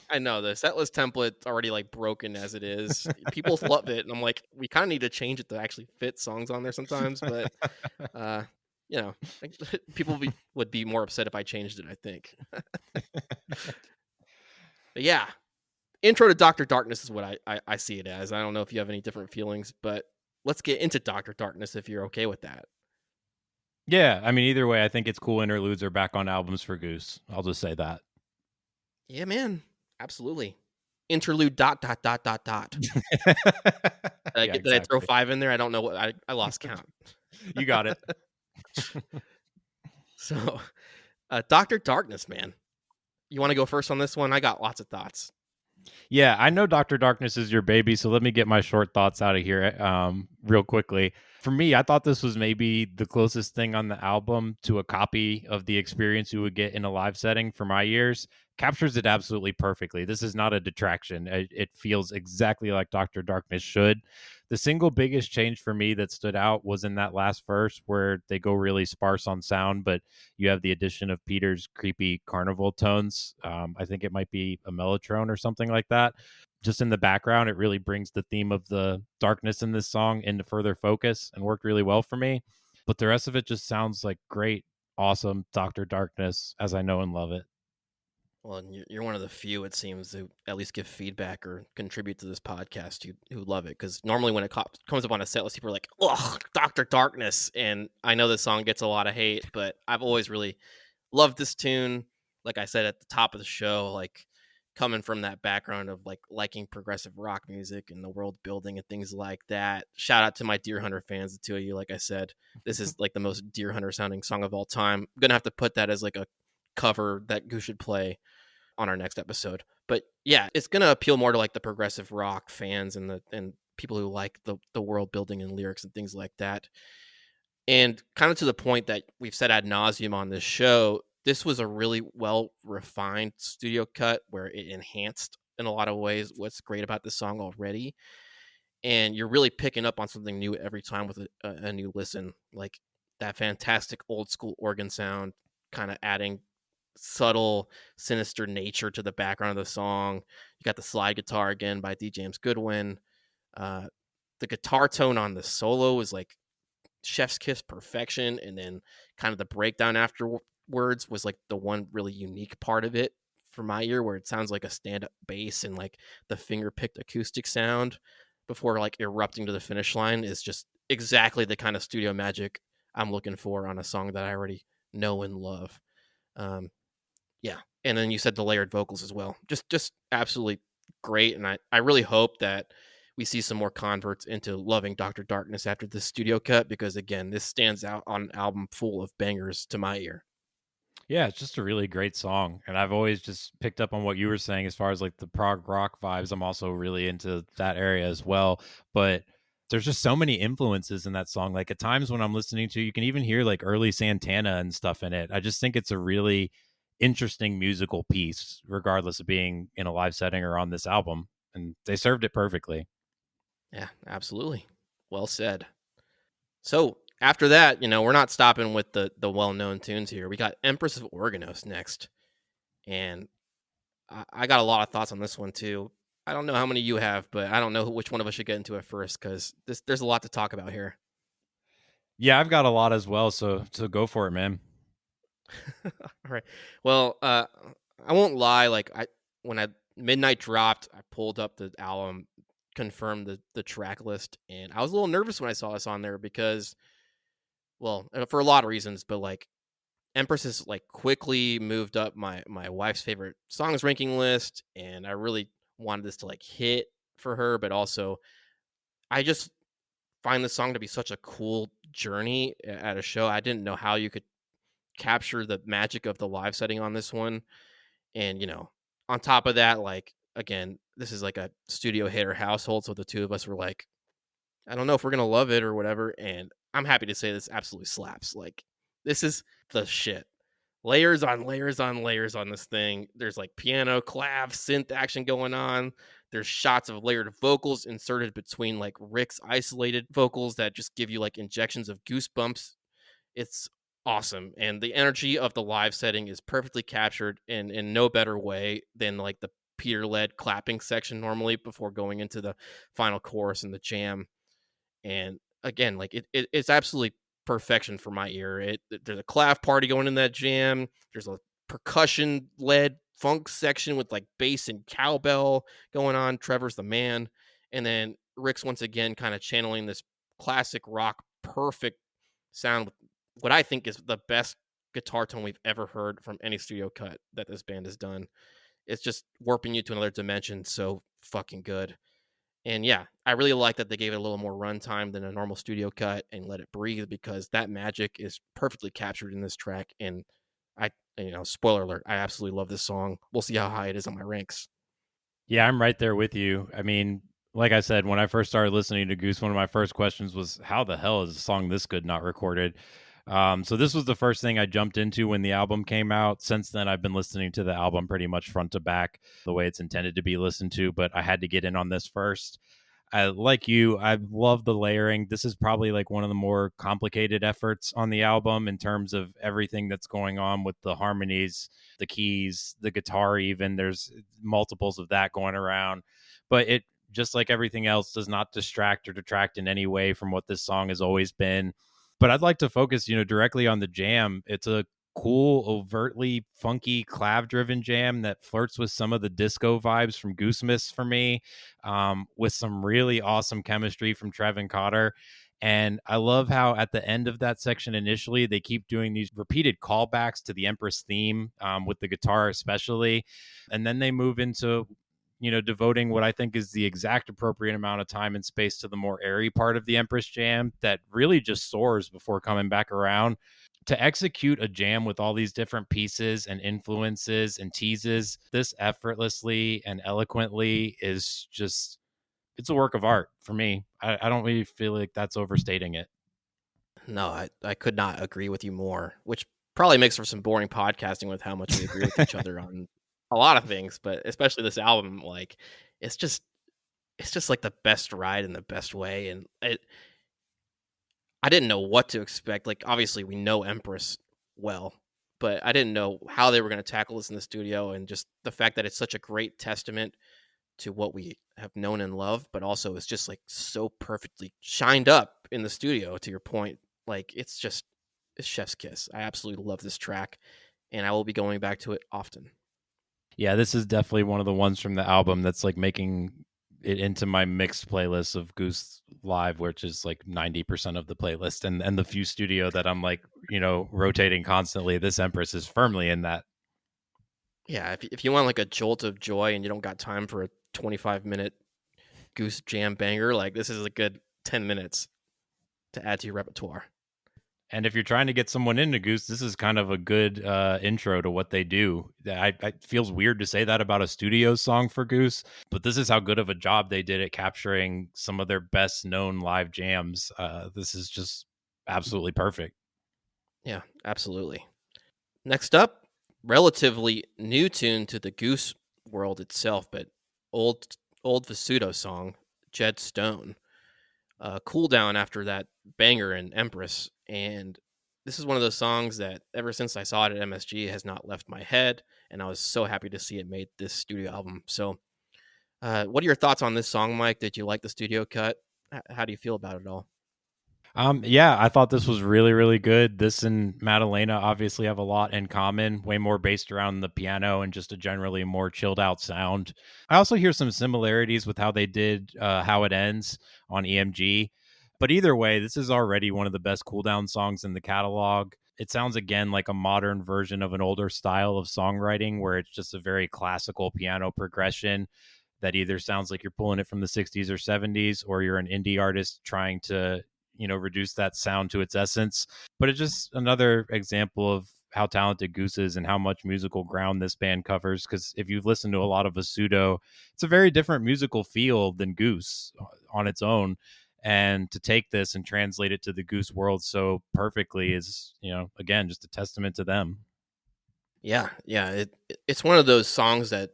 I know the set list template's already like broken as it is. People love it, and I'm like, we kind of need to change it to actually fit songs on there sometimes. But you know, people would be more upset if I changed it, I think. But yeah, intro to Dr. Darkness is what I see it as. I don't know if you have any different feelings, but let's get into Dr. Darkness if you're okay with that. Yeah, I mean, either way, I think it's cool interludes are back on albums for Goose. I'll just say that. Yeah, man. Absolutely. Interlude ... Did I exactly. throw 5 in there? I don't know what I lost count. You got it. So, Dr. Darkness, man. You want to go first on this one? I got lots of thoughts. Yeah, I know Dr. Darkness is your baby, so let me get my short thoughts out of here real quickly. For me, I thought this was maybe the closest thing on the album to a copy of the experience you would get in a live setting for my years. captures it absolutely perfectly. This is not a detraction. It feels exactly like Dr. Darkness should. The single biggest change for me that stood out was in that last verse where they go really sparse on sound, but you have the addition of Peter's creepy carnival tones. I think it might be a mellotron or something like that. Just in the background, it really brings the theme of the darkness in this song into further focus and worked really well for me. But the rest of it just sounds like great, awesome Dr. Darkness as I know and love it. Well, and you're one of the few, it seems, who at least give feedback or contribute to this podcast who love it. Because normally when it comes up on a set list, people are like, "Ugh, Doctor Darkness," and I know this song gets a lot of hate, but I've always really loved this tune. Like I said at the top of the show, like coming from that background of like liking progressive rock music and the world building and things like that. Shout out to my Deer Hunter fans, the two of you. Like I said, this is like the most Deer Hunter sounding song of all time. I'm gonna have to put that as like a cover that Goose should play on our next episode. But yeah, it's gonna appeal more to like the progressive rock fans and people who like the world building and lyrics and things like that. And kind of to the point that we've said ad nauseum on this show, this was a really well refined studio cut where it enhanced in a lot of ways what's great about the song already. And you're really picking up on something new every time with a new listen. Like that fantastic old school organ sound, kind of adding subtle, sinister nature to the background of the song. You got the slide guitar again by D. James Goodwin. The guitar tone on the solo is like chef's kiss perfection, and then kind of the breakdown afterwards was like the one really unique part of it for my ear, where it sounds like a stand-up bass and like the finger-picked acoustic sound before like erupting to the finish line is just exactly the kind of studio magic I'm looking for on a song that I already know and love. Yeah, and then you said the layered vocals as well, just absolutely great, and I really hope that we see some more converts into loving Dr. Darkness after this studio cut, because again, this stands out on an album full of bangers to my ear. Yeah, it's just a really great song. And I've always just picked up on what you were saying as far as like the prog rock vibes. I'm also really into that area as well. But there's just so many influences in that song. Like at times when I'm listening to, you can even hear like early Santana and stuff in it. I just think it's a really interesting musical piece, regardless of being in a live setting or on this album. And they served it perfectly. Yeah, absolutely. Well said. So after that, we're not stopping with the well-known tunes here. We got Empress of Organos next. And I got a lot of thoughts on this one too. I don't know how many you have, but I don't know which one of us should get into it first, because there's a lot to talk about here. Yeah, I've got a lot as well. So go for it, man. All right. Well, I won't lie. Like when Midnight dropped, I pulled up the album, confirmed the track list, and I was a little nervous when I saw this on there because, well, for a lot of reasons, but like Empress has like quickly moved up my wife's favorite songs ranking list, and I really wanted this to like hit for her, but also I just find the song to be such a cool journey at a show. I didn't know how you could capture the magic of the live setting on this one. And, on top of that, like, again, this is like a studio hitter household. So the two of us were like, I don't know if we're going to love it or whatever. And I'm happy to say this absolutely slaps. Like, this is the shit. Layers on layers on layers on this thing. There's like piano, clav, synth action going on. There's shots of layered vocals inserted between like Rick's isolated vocals that just give you like injections of goosebumps. It's awesome, and the energy of the live setting is perfectly captured in no better way than like the Peter led clapping section normally before going into the final chorus and the jam. And again, like it's absolutely perfection for my ear. There's a clap party going in that jam. There's a percussion led funk section with like bass and cowbell going on. Trevor's the man, and then Rick's once again kind of channeling this classic rock perfect sound with what I think is the best guitar tone we've ever heard from any studio cut that this band has done. It's just warping you to another dimension. So fucking good. And yeah, I really like that they gave it a little more runtime than a normal studio cut and let it breathe, because that magic is perfectly captured in this track. And spoiler alert, I absolutely love this song. We'll see how high it is on my ranks. Yeah, I'm right there with you. I mean, like I said, when I first started listening to Goose, one of my first questions was, how the hell is a song this good not recorded? So this was the first thing I jumped into when the album came out. Since then, I've been listening to the album pretty much front to back, the way it's intended to be listened to, but I had to get in on this first. Like you, I love the layering. This is probably like one of the more complicated efforts on the album in terms of everything that's going on with the harmonies, the keys, the guitar, even. There's multiples of that going around. But it, just like everything else, does not distract or detract in any way from what this song has always been. But I'd like to focus, directly on the jam. It's a cool, overtly funky, clav-driven jam that flirts with some of the disco vibes from Goose for me, with some really awesome chemistry from Trev and Cotter. And I love how at the end of that section initially, they keep doing these repeated callbacks to the Empress theme, with the guitar especially. And then they move into devoting what I think is the exact appropriate amount of time and space to the more airy part of the Empress jam that really just soars before coming back around. To execute a jam with all these different pieces and influences and teases this effortlessly and eloquently is just, it's a work of art for me. I don't really feel like that's overstating it. No, I could not agree with you more, which probably makes for some boring podcasting with how much we agree with each other on a lot of things, but especially this album. Like, it's just like the best ride in the best way. And I didn't know what to expect. Like, obviously we know Empress well, but I didn't know how they were going to tackle this in the studio. And just the fact that it's such a great testament to what we have known and loved, but also it's just like so perfectly shined up in the studio, to your point. Like, it's chef's kiss. I absolutely love this track, and I will be going back to it often. Yeah, this is definitely one of the ones from the album that's like making it into my mixed playlist of Goose Live, which is like 90% of the playlist, and the few studio that I'm like, rotating constantly. This Empress is firmly in that. Yeah, if you want like a jolt of joy and you don't got time for a 25-minute Goose jam banger, like, this is a good 10 minutes to add to your repertoire. And if you're trying to get someone into Goose, this is kind of a good intro to what they do. It feels weird to say that about a studio song for Goose, but this is how good of a job they did at capturing some of their best known live jams. This is just absolutely perfect. Yeah, absolutely. Next up, relatively new tune to the Goose world itself, but old Vasudo song, Jed Stone. Cool down after that banger in Empress, and this is one of those songs that ever since I saw it at MSG has not left my head, and I was so happy to see it made this studio album. So, what are your thoughts on this song, Mike? Did you like the studio cut? How do you feel about it all? Yeah, I thought this was really, really good. This and Madalena obviously have a lot in common, way more based around the piano and just a generally more chilled out sound. I also hear some similarities with how they did How It Ends on EMG. But either way, this is already one of the best cool down songs in the catalog. It sounds again like a modern version of an older style of songwriting where it's just a very classical piano progression that either sounds like you're pulling it from the 60s or 70s, or you're an indie artist trying to reduce that sound to its essence. But it's just another example of how talented Goose is and how much musical ground this band covers. Because if you've listened to a lot of Vasudo, it's a very different musical feel than Goose on its own. And to take this and translate it to the Goose world so perfectly is, again, just a testament to them. Yeah, it's one of those songs that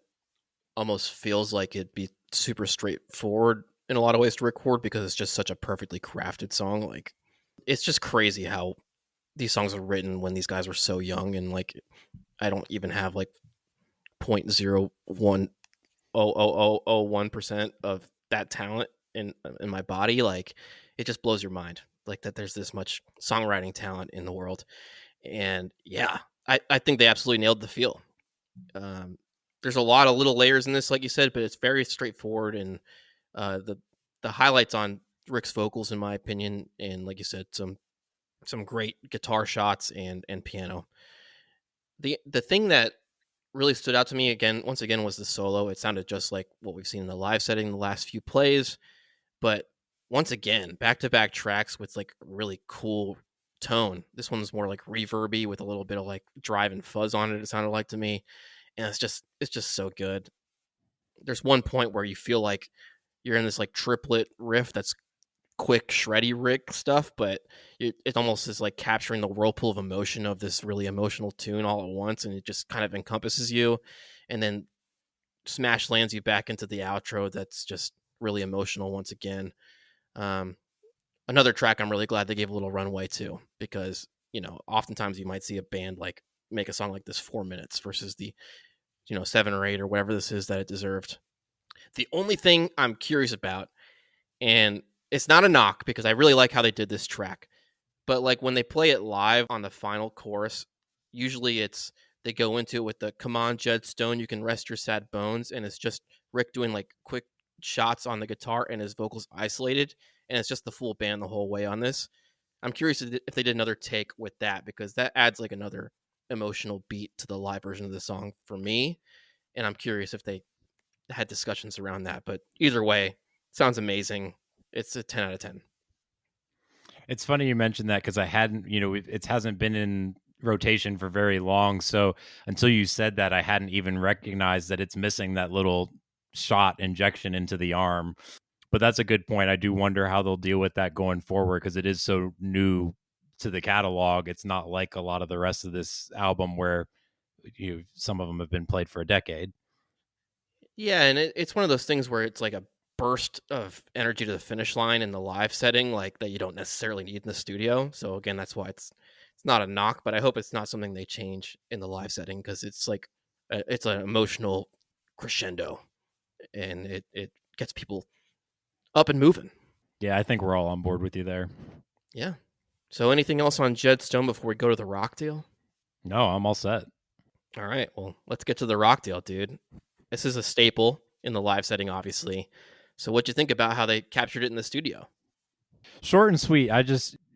almost feels like it'd be super straightforward in a lot of ways to record, because it's just such a perfectly crafted song. Like, it's just crazy how these songs are written when these guys were so young, and like, I don't even have like 0.0100001% of that talent in my body. Like, it just blows your mind, like, that there's this much songwriting talent in the world. And yeah, I think they absolutely nailed the feel. There's a lot of little layers in this, like you said, but it's very straightforward. And the highlights on Rick's vocals, in my opinion, and like you said, some great guitar shots and piano. The thing that really stood out to me once again was the solo. It sounded just like what we've seen in the live setting the last few plays, but once again, back to back tracks with like really cool tone. This one's more like reverby with a little bit of like drive and fuzz on it. It sounded like to me, and it's just so good. There's one point where you feel like you're in this like triplet riff that's quick shreddy Rick stuff, but it almost is like capturing the whirlpool of emotion of this really emotional tune all at once, and it just kind of encompasses you, and then smash lands you back into the outro that's just really emotional once again. Um, Another track I'm really glad they gave a little runway to, because oftentimes you might see a band like make a song like this 4 minutes versus the 7 or 8 or whatever this is that it deserved. The only thing I'm curious about, and it's not a knock because I really like how they did this track, but like when they play it live on the final chorus, usually they go into it with the "Come on, Jed Stone, you can rest your sad bones," and it's just Rick doing like quick shots on the guitar and his vocals isolated, and it's just the full band the whole way on this. I'm curious if they did another take with that, because that adds like another emotional beat to the live version of the song for me, and I'm curious if they had discussions around that. But either way, sounds amazing. It's a 10 out of 10. It's funny you mentioned that, because I hadn't, it hasn't been in rotation for very long. So until you said that, I hadn't even recognized that it's missing that little shot injection into the arm. But that's a good point. I do wonder how they'll deal with that going forward, because it is so new to the catalog. It's not like a lot of the rest of this album where some of them have been played for a decade. Yeah, and it's one of those things where it's like a burst of energy to the finish line in the live setting, like that you don't necessarily need in the studio. So again, that's why it's not a knock, but I hope it's not something they change in the live setting, because it's like it's an emotional crescendo, and it gets people up and moving. Yeah, I think we're all on board with you there. Yeah. So anything else on Jed Stone before we go to the Rockdale? No, I'm all set. All right, well, let's get to the Rockdale, dude. This is a staple in the live setting, obviously. So what'd you think about how they captured it in the studio? Short and sweet.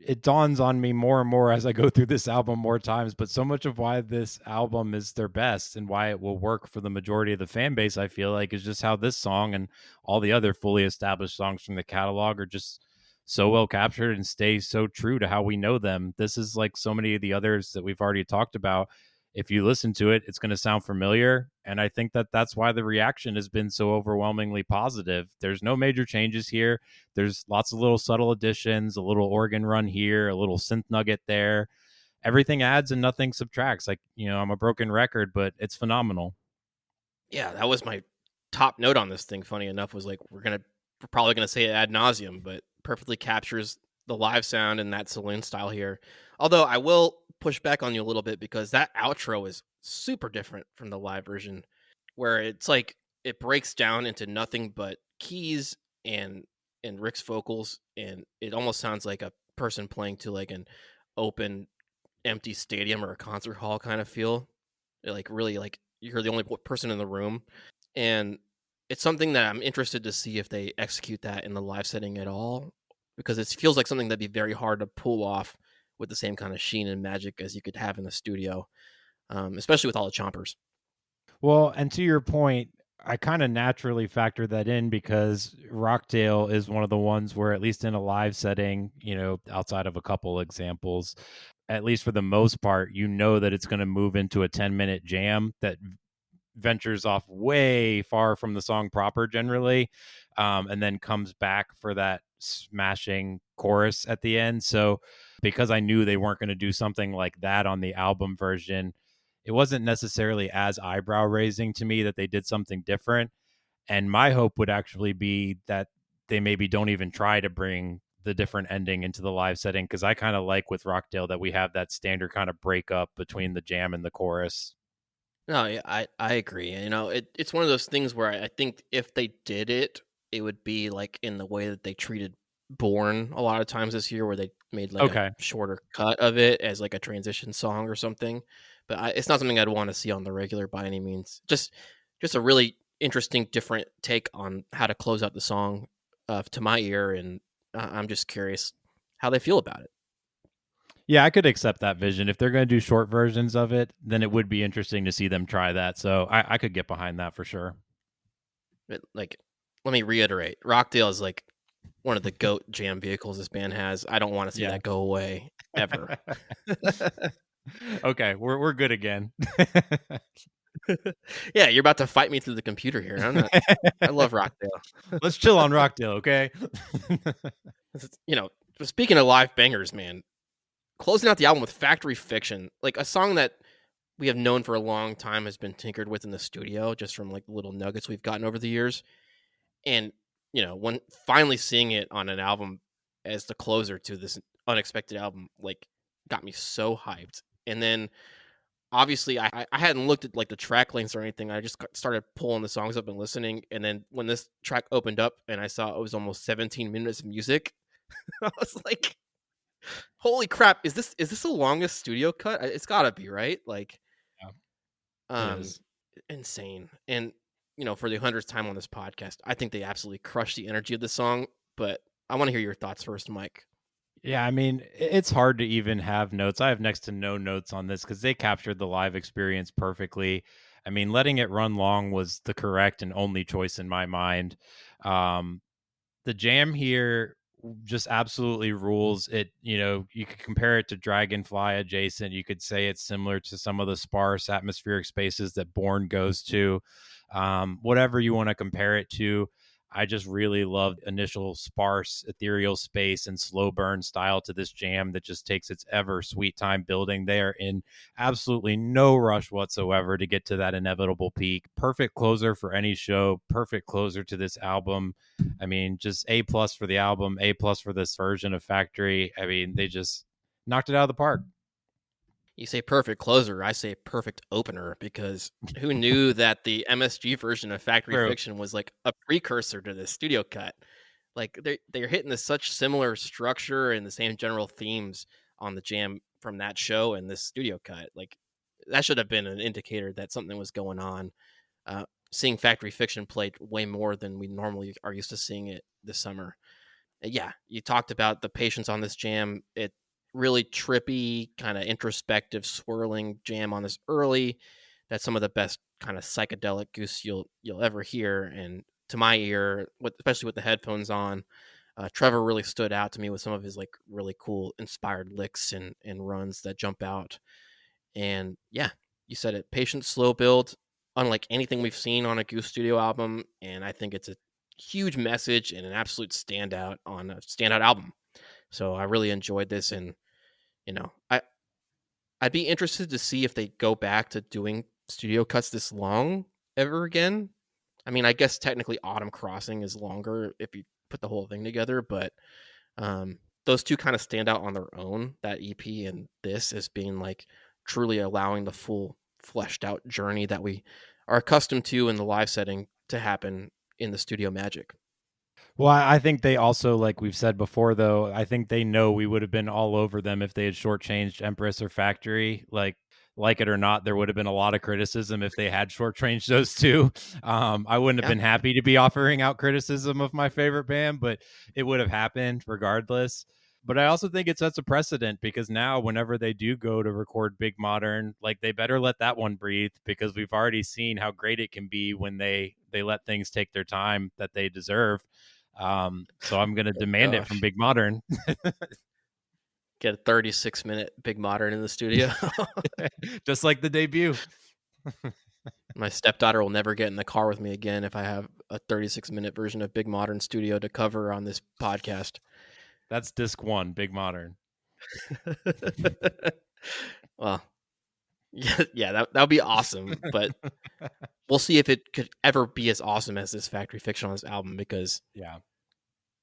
It dawns on me more and more as I go through this album more times, but so much of why this album is their best and why it will work for the majority of the fan base, I feel like, is just how this song and all the other fully established songs from the catalog are just so well captured and stay so true to how we know them. This is like so many of the others that we've already talked about. If you listen to it, it's going to sound familiar. And I think that that's why the reaction has been so overwhelmingly positive. There's no major changes here. There's lots of little subtle additions, a little organ run here, a little synth nugget there. Everything adds and nothing subtracts. Like, I'm a broken record, but it's phenomenal. Yeah, that was my top note on this thing. Funny enough, was like, we're probably gonna say it ad nauseum, but perfectly captures the live sound and that saloon style here. Although I will push back on you a little bit, because that outro is super different from the live version, where it's like it breaks down into nothing but keys and Rick's vocals, and it almost sounds like a person playing to like an open empty stadium or a concert hall kind of feel. Like really, like you're the only person in the room, and it's something that I'm interested to see if they execute that in the live setting at all, because it feels like something that'd be very hard to pull off with the same kind of sheen and magic as you could have in the studio, especially with all the chompers. Well, and to your point, I kind of naturally factor that in because Rockdale is one of the ones where, at least in a live setting, outside of a couple examples, at least for the most part, that it's going to move into a 10-minute jam that ventures off way far from the song proper generally, and then comes back for that smashing chorus at the end. So because I knew they weren't going to do something like that on the album version, it wasn't necessarily as eyebrow raising to me that they did something different. And my hope would actually be that they maybe don't even try to bring the different ending into the live setting, because I kind of like with Rockdale that we have that standard kind of breakup between the jam and the chorus. No, yeah, I agree. It's one of those things where I think if they did it, it would be like in the way that they treated Born a lot of times this year, where they made like a shorter cut of it as like a transition song or something. But it's not something I'd want to see on the regular by any means. Just a really interesting, different take on how to close out the song, to my ear, and I'm just curious how they feel about it. Yeah, I could accept that vision. If they're going to do short versions of it, then it would be interesting to see them try that. So I could get behind that for sure. But like, let me reiterate, Rockdale is like one of the GOAT jam vehicles this band has. I don't want to see that go away ever. Okay, we're good again. Yeah, you're about to fight me through the computer here. I love Rockdale. Let's chill on Rockdale, okay? You know, speaking of live bangers, man, closing out the album with Factory Fiction, like a song that we have known for a long time has been tinkered with in the studio, just from like little nuggets we've gotten over the years. And, you know, when finally seeing it on an album as the closer to this unexpected album, like got me so hyped. And then obviously I hadn't looked at like the track lengths or anything. I just started pulling the songs up and listening. And then when this track opened up and I saw it was almost 17 minutes of music, I was like, holy crap, is this the longest studio cut? It's gotta be, right? Like, Yeah, it um, is. insane. And you know, for the 100th time on this podcast, I think they absolutely crushed the energy of the song. But I want to hear your thoughts first, Mike. Yeah, I mean, it's hard to even have notes. I have next to no notes on this because they captured the live experience perfectly. I mean, letting it run long was the correct and only choice in my mind. Um, the jam here just absolutely rules it. You could compare it to Dragonfly adjacent. You could say it's similar to some of the sparse atmospheric spaces that Bourne goes to. Whatever you want to compare it to, I just really loved initial sparse ethereal space and slow burn style to this jam that just takes its ever sweet time building. They are in absolutely no rush whatsoever to get to that inevitable peak. Perfect closer for any show, perfect closer to this album. I mean, just A+ for the album, A+ for this version of Factory. I mean, they just knocked it out of the park. You say perfect closer, I say perfect opener, because who knew that the MSG version of Factory True. Fiction was like a precursor to the studio cut? Like they're hitting this such similar structure and the same general themes on the jam from that show and this studio cut. Like that should have been an indicator that something was going on. Seeing Factory Fiction played way more than we normally are used to seeing it this summer. Yeah, you talked about the patience on this jam. It really trippy, kind of introspective, swirling jam on this early. That's some of the best kind of psychedelic Goose you'll ever hear. And to my ear, especially with the headphones on, Trevor really stood out to me with some of his like really cool inspired licks and runs that jump out. And yeah, you said it, patient, slow build, unlike anything we've seen on a Goose Studio album. And I think it's a huge message and an absolute standout on a standout album. So I really enjoyed this, and you know, I'd be interested to see if they go back to doing studio cuts this long ever again. I mean, I guess technically Autumn Crossing is longer if you put the whole thing together, but those two kind of stand out on their own, that EP and this, as being like truly allowing the full fleshed out journey that we are accustomed to in the live setting to happen in the studio magic. Well, I think they also, like we've said before, though, I think they know we would have been all over them if they had shortchanged Empress or Factory. Like it or not, there would have been a lot of criticism if they had shortchanged those two. I wouldn't have Yeah. been happy to be offering out criticism of my favorite band, but it would have happened regardless. But I also think it sets a precedent because now, whenever they do go to record Big Modern, like they better let that one breathe because we've already seen how great it can be when they let things take their time that they deserve. So I'm going to Oh, demand it from gosh. Big Modern. Get a 36-minute Big Modern in the studio. Just like the debut. My stepdaughter will never get in the car with me again if I have a 36-minute version of Big Modern Studio to cover on this podcast. That's disc 1, Big Modern. Well, yeah, that would be awesome, but we'll see if it could ever be as awesome as this Factory Fiction on this album, because Yeah.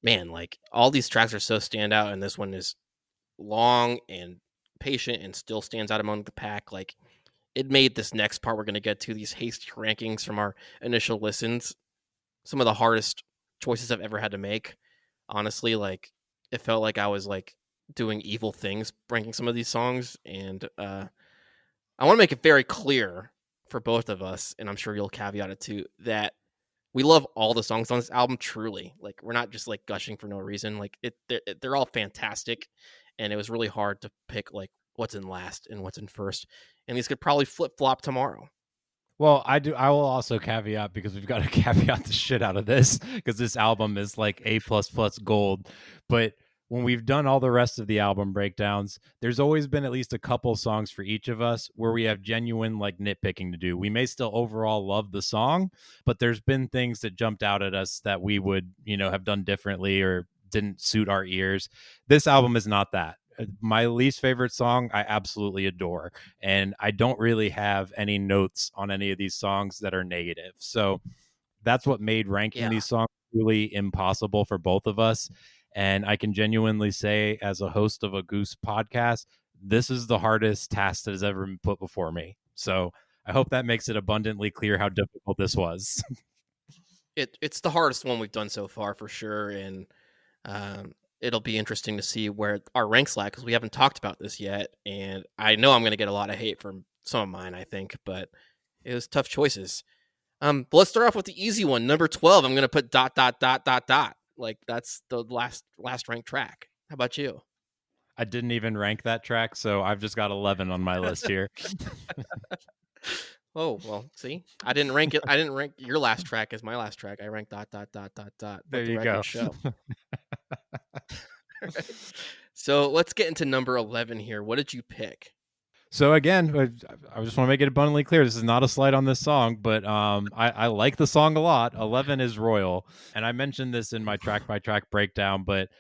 man, like all these tracks are so standout, and this one is long and patient and still stands out among the pack. Like it made this next part we're going to get to, these hasty rankings from our initial listens, some of the hardest choices I've ever had to make. Honestly, like it felt like I was like doing evil things ranking some of these songs, and I want to make it very clear for both of us, and I'm sure you'll caveat it too, that we love all the songs on this album. Truly, like we're not just like gushing for no reason. Like they're all fantastic, and it was really hard to pick like what's in last and what's in first, and these could probably flip flop tomorrow. Well, I will also caveat because we've got to caveat the shit out of this because this album is like A++ gold. But when we've done all the rest of the album breakdowns, there's always been at least a couple songs for each of us where we have genuine like nitpicking to do. We may still overall love the song, but there's been things that jumped out at us that we would, have done differently or didn't suit our ears. This album is not that. My least favorite song I absolutely adore, and I don't really have any notes on any of these songs that are negative. So that's what made ranking these songs really impossible for both of us. And I can genuinely say, as a host of a Goose podcast, this is the hardest task that has ever been put before me. So I hope that makes it abundantly clear how difficult this was. It's the hardest one we've done so far for sure, and it'll be interesting to see where our ranks lie because we haven't talked about this yet, and I know I'm going to get a lot of hate from some of mine, I think, but it was tough choices. But let's start off with the easy one. Number 12, I'm going to put ... Like that's the last ranked track. How about you? I didn't even rank that track, so I've just got 11 on my list here. Oh, well, see, I didn't rank it. I didn't rank your last track as my last track. I ranked ... There you go. Show. So let's get into number 11 here. What did you pick? So again, I just want to make it abundantly clear. This is not a slight on this song, but I like the song a lot. 11 is Royal. And I mentioned this in my track by track breakdown, but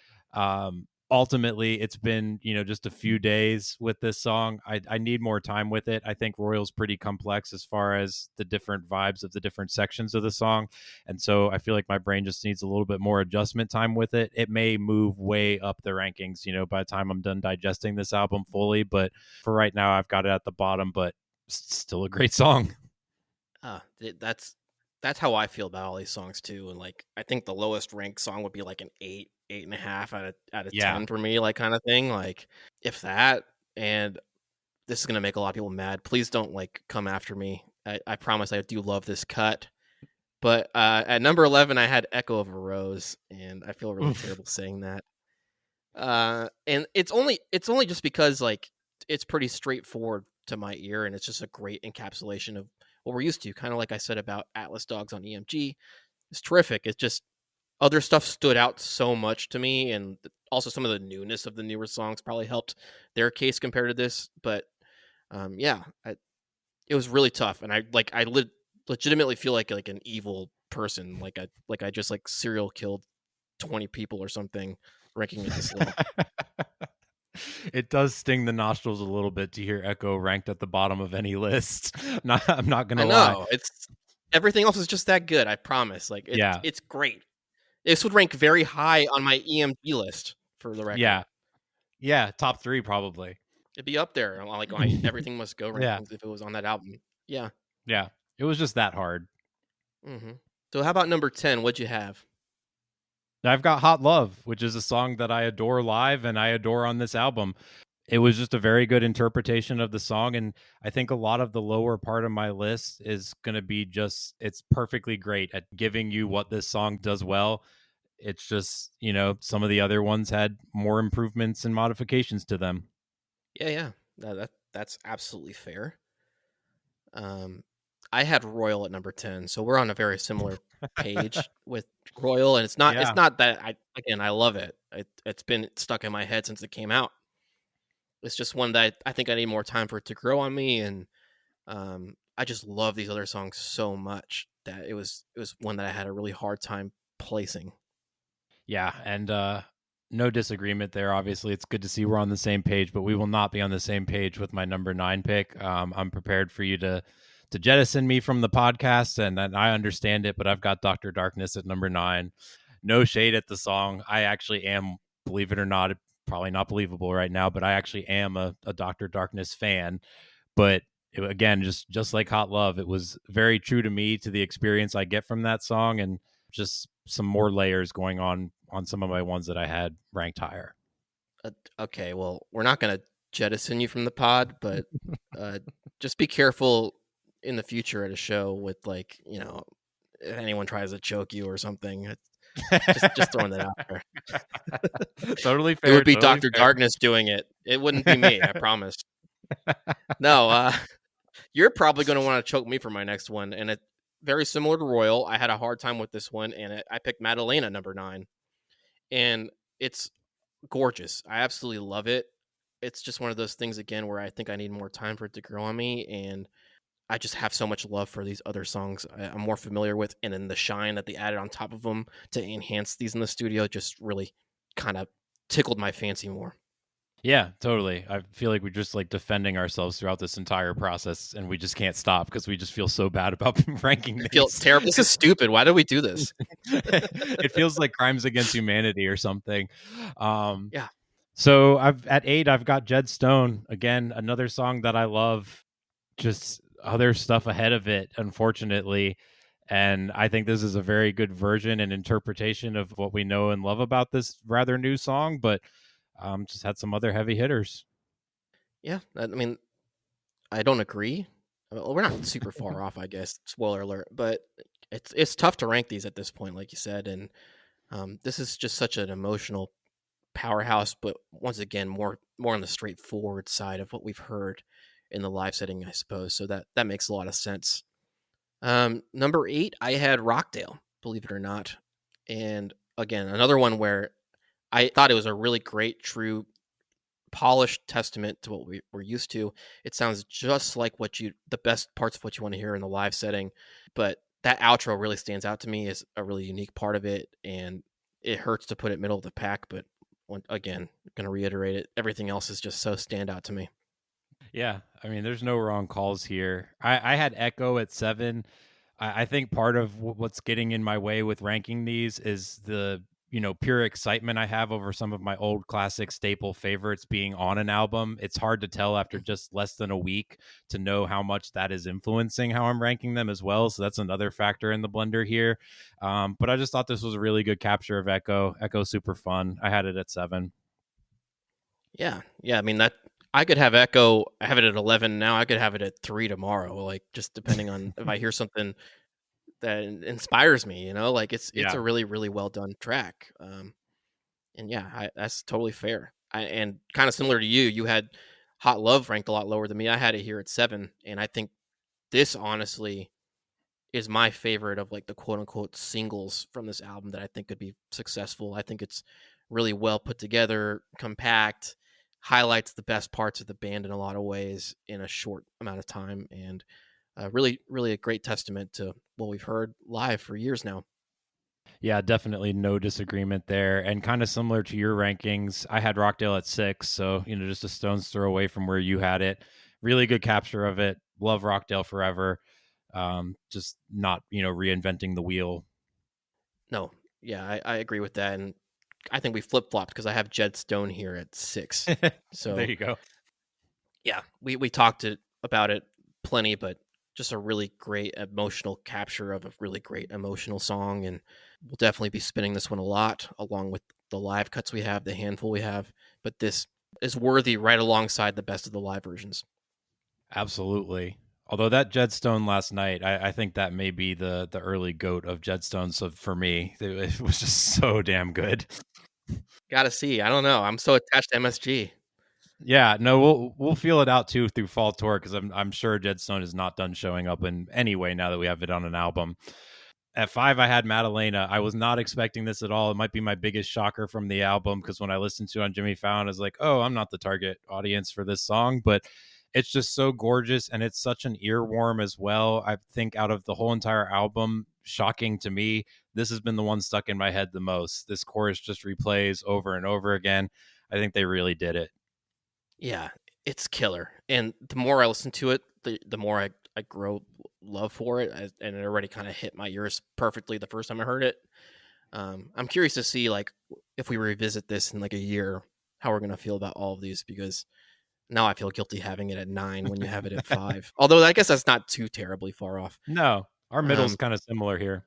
ultimately it's been, just a few days with this song. I need more time with it. I think Royal's pretty complex as far as the different vibes of the different sections of the song. And so I feel like my brain just needs a little bit more adjustment time with it. It may move way up the rankings, by the time I'm done digesting this album fully. But for right now, I've got it at the bottom, but still a great song. That's how I feel about all these songs too. And like, I think the lowest ranked song would be like an 8.5 out of 10 for me, like kind of thing. Like if that, and this is going to make a lot of people mad. Please don't like come after me. I promise I do love this cut. But at number 11, I had Echo of a Rose, and I feel really terrible saying that. And it's only just because like it's pretty straightforward to my ear, and it's just a great encapsulation of what we're used to. Kind of like I said about Atlas Dogs on EMG. It's terrific. It's just other stuff stood out so much to me, and also some of the newness of the newer songs probably helped their case compared to this. But it was really tough, and I legitimately feel like an evil person, like I just like serial killed 20 people or something, ranking it this low. It does sting the nostrils a little bit to hear Echo ranked at the bottom of any list. I'm not gonna lie. It's everything else is just that good. I promise. Like it's great. This would rank very high on my EMG list for the record. Yeah, top 3 probably. It'd be up there, like my Everything Must Go rankings if it was on that album. Yeah. It was just that hard. Mm-hmm. So how about number 10? What'd you have? I've got Hot Love, which is a song that I adore live and I adore on this album. It was just a very good interpretation of the song, and I think a lot of the lower part of my list is going to be it's perfectly great at giving you what this song does well. It's just, some of the other ones had more improvements and modifications to them. Yeah. That's absolutely fair. I had Royal at number 10, so we're on a very similar page with Royal, and it's not that I love it. It's been stuck in my head since it came out. It's just one that I think I need more time for it to grow on me, and I just love these other songs so much that it was one that I had a really hard time placing. Yeah, and no disagreement there. Obviously, it's good to see we're on the same page, but we will not be on the same page with my number 9 pick. I'm prepared for you to jettison me from the podcast, and I understand it, but I've got Dr. Darkness at number 9. No shade at the song. I actually am, believe it or not, probably not believable right now, but I actually am a Dr. Darkness fan. But again, just like Hot Love, it was very true to me, to the experience I get from that song, and just some more layers going on some of my ones that I had ranked higher. Okay, well, we're not going to jettison you from the pod, but just be careful in the future at a show with, like, if anyone tries to choke you or something. Just throwing that out there. Totally fair. It would be Dr. Darkness doing it. It wouldn't be me, I promise. No, you're probably going to want to choke me for my next one, and it's very similar to Royal. I had a hard time with this one, and I picked Madalena number 9, and it's gorgeous. I absolutely love it. It's just one of those things, again, where I think I need more time for it to grow on me, and I just have so much love for these other songs I'm more familiar with, and then the shine that they added on top of them to enhance these in the studio just really kind of tickled my fancy more. Yeah, totally. I feel like we're just like defending ourselves throughout this entire process, and we just can't stop because we just feel so bad about ranking I feel these. terrible. This is stupid. Why did we do this? It feels like crimes against humanity or something. Yeah. So at 8, I've got Jed Stone. Again, another song that I love. Just other stuff ahead of it, unfortunately. And I think this is a very good version and interpretation of what we know and love about this rather new song, but just had some other heavy hitters. Yeah. I mean, I don't agree. Well, we're not super far off, I guess. Spoiler alert, but it's tough to rank these at this point, like you said, and this is just such an emotional powerhouse. But once again, more on the straightforward side of what we've heard in the live setting, I suppose. So that makes a lot of sense. Number 8, I had Rockdale, believe it or not, and again, another one where I thought it was a really great, true, polished testament to what we're used to. It sounds just like the best parts of what you want to hear in the live setting, but that outro really stands out to me as a really unique part of it, and it hurts to put it middle of the pack, but again, I'm going to reiterate it. Everything else is just so standout to me. Yeah, I mean, there's no wrong calls here. I had Echo at 7. I think part of what's getting in my way with ranking these is the pure excitement I have over some of my old classic staple favorites being on an album. It's hard to tell after just less than a week to know how much that is influencing how I'm ranking them as well. So that's another factor in the blender here. But I just thought this was a really good capture of Echo. Echo, super fun. I had it at 7. Yeah. I mean, that I could have Echo. I have it at 11 now. I could have it at 3 tomorrow. Like, just depending on if I hear something that inspires me. Like it's Yeah. a really really well done track. And yeah, that's totally fair. And kind of similar to you, you had Hot Love ranked a lot lower than me. I had it here at 7, and I think this honestly is my favorite of like the quote unquote singles from this album that I think could be successful. I think it's really well put together, compact, highlights the best parts of the band in a lot of ways in a short amount of time, and really, really a great testament to what we've heard live for years now. Yeah, definitely no disagreement there. And kind of similar to your rankings, I had Rockdale at 6. So, just a stone's throw away from where you had it. Really good capture of it. Love Rockdale forever. Just not, reinventing the wheel. No, yeah, I agree with that. And I think we flip flopped because I have Jed Stone here at 6. There So, you go. yeah, we talked about it plenty, but just a really great emotional capture of a really great emotional song. And we'll definitely be spinning this one a lot, along with the live cuts we have, the handful we have. But this is worthy right alongside the best of the live versions. Absolutely. Although that Jedstone last night, I think that may be the early goat of Jedstone. So for me, it was just so damn good. Gotta see. I don't know. I'm so attached to MSG. Yeah, no, we'll feel it out too through Fall Tour because I'm sure Jedstone is not done showing up in any way now that we have it on an album. At 5, I had Madalena. I was not expecting this at all. It might be my biggest shocker from the album because when I listened to it on Jimmy Fallon, I was like, oh, I'm not the target audience for this song, but it's just so gorgeous and it's such an earworm as well. I think out of the whole entire album, shocking to me, this has been the one stuck in my head the most. This chorus just replays over and over again. I think they really did it. Yeah, it's killer. And the more I listen to it, the more I grow love for it. And it already kind of hit my ears perfectly the first time I heard it. I'm curious to see like if we revisit this in like a year, how we're gonna feel about all of these, because now I feel guilty having it at 9 when you have it at 5. Although I guess that's not too terribly far off. No, our middle's Um, kind of similar here.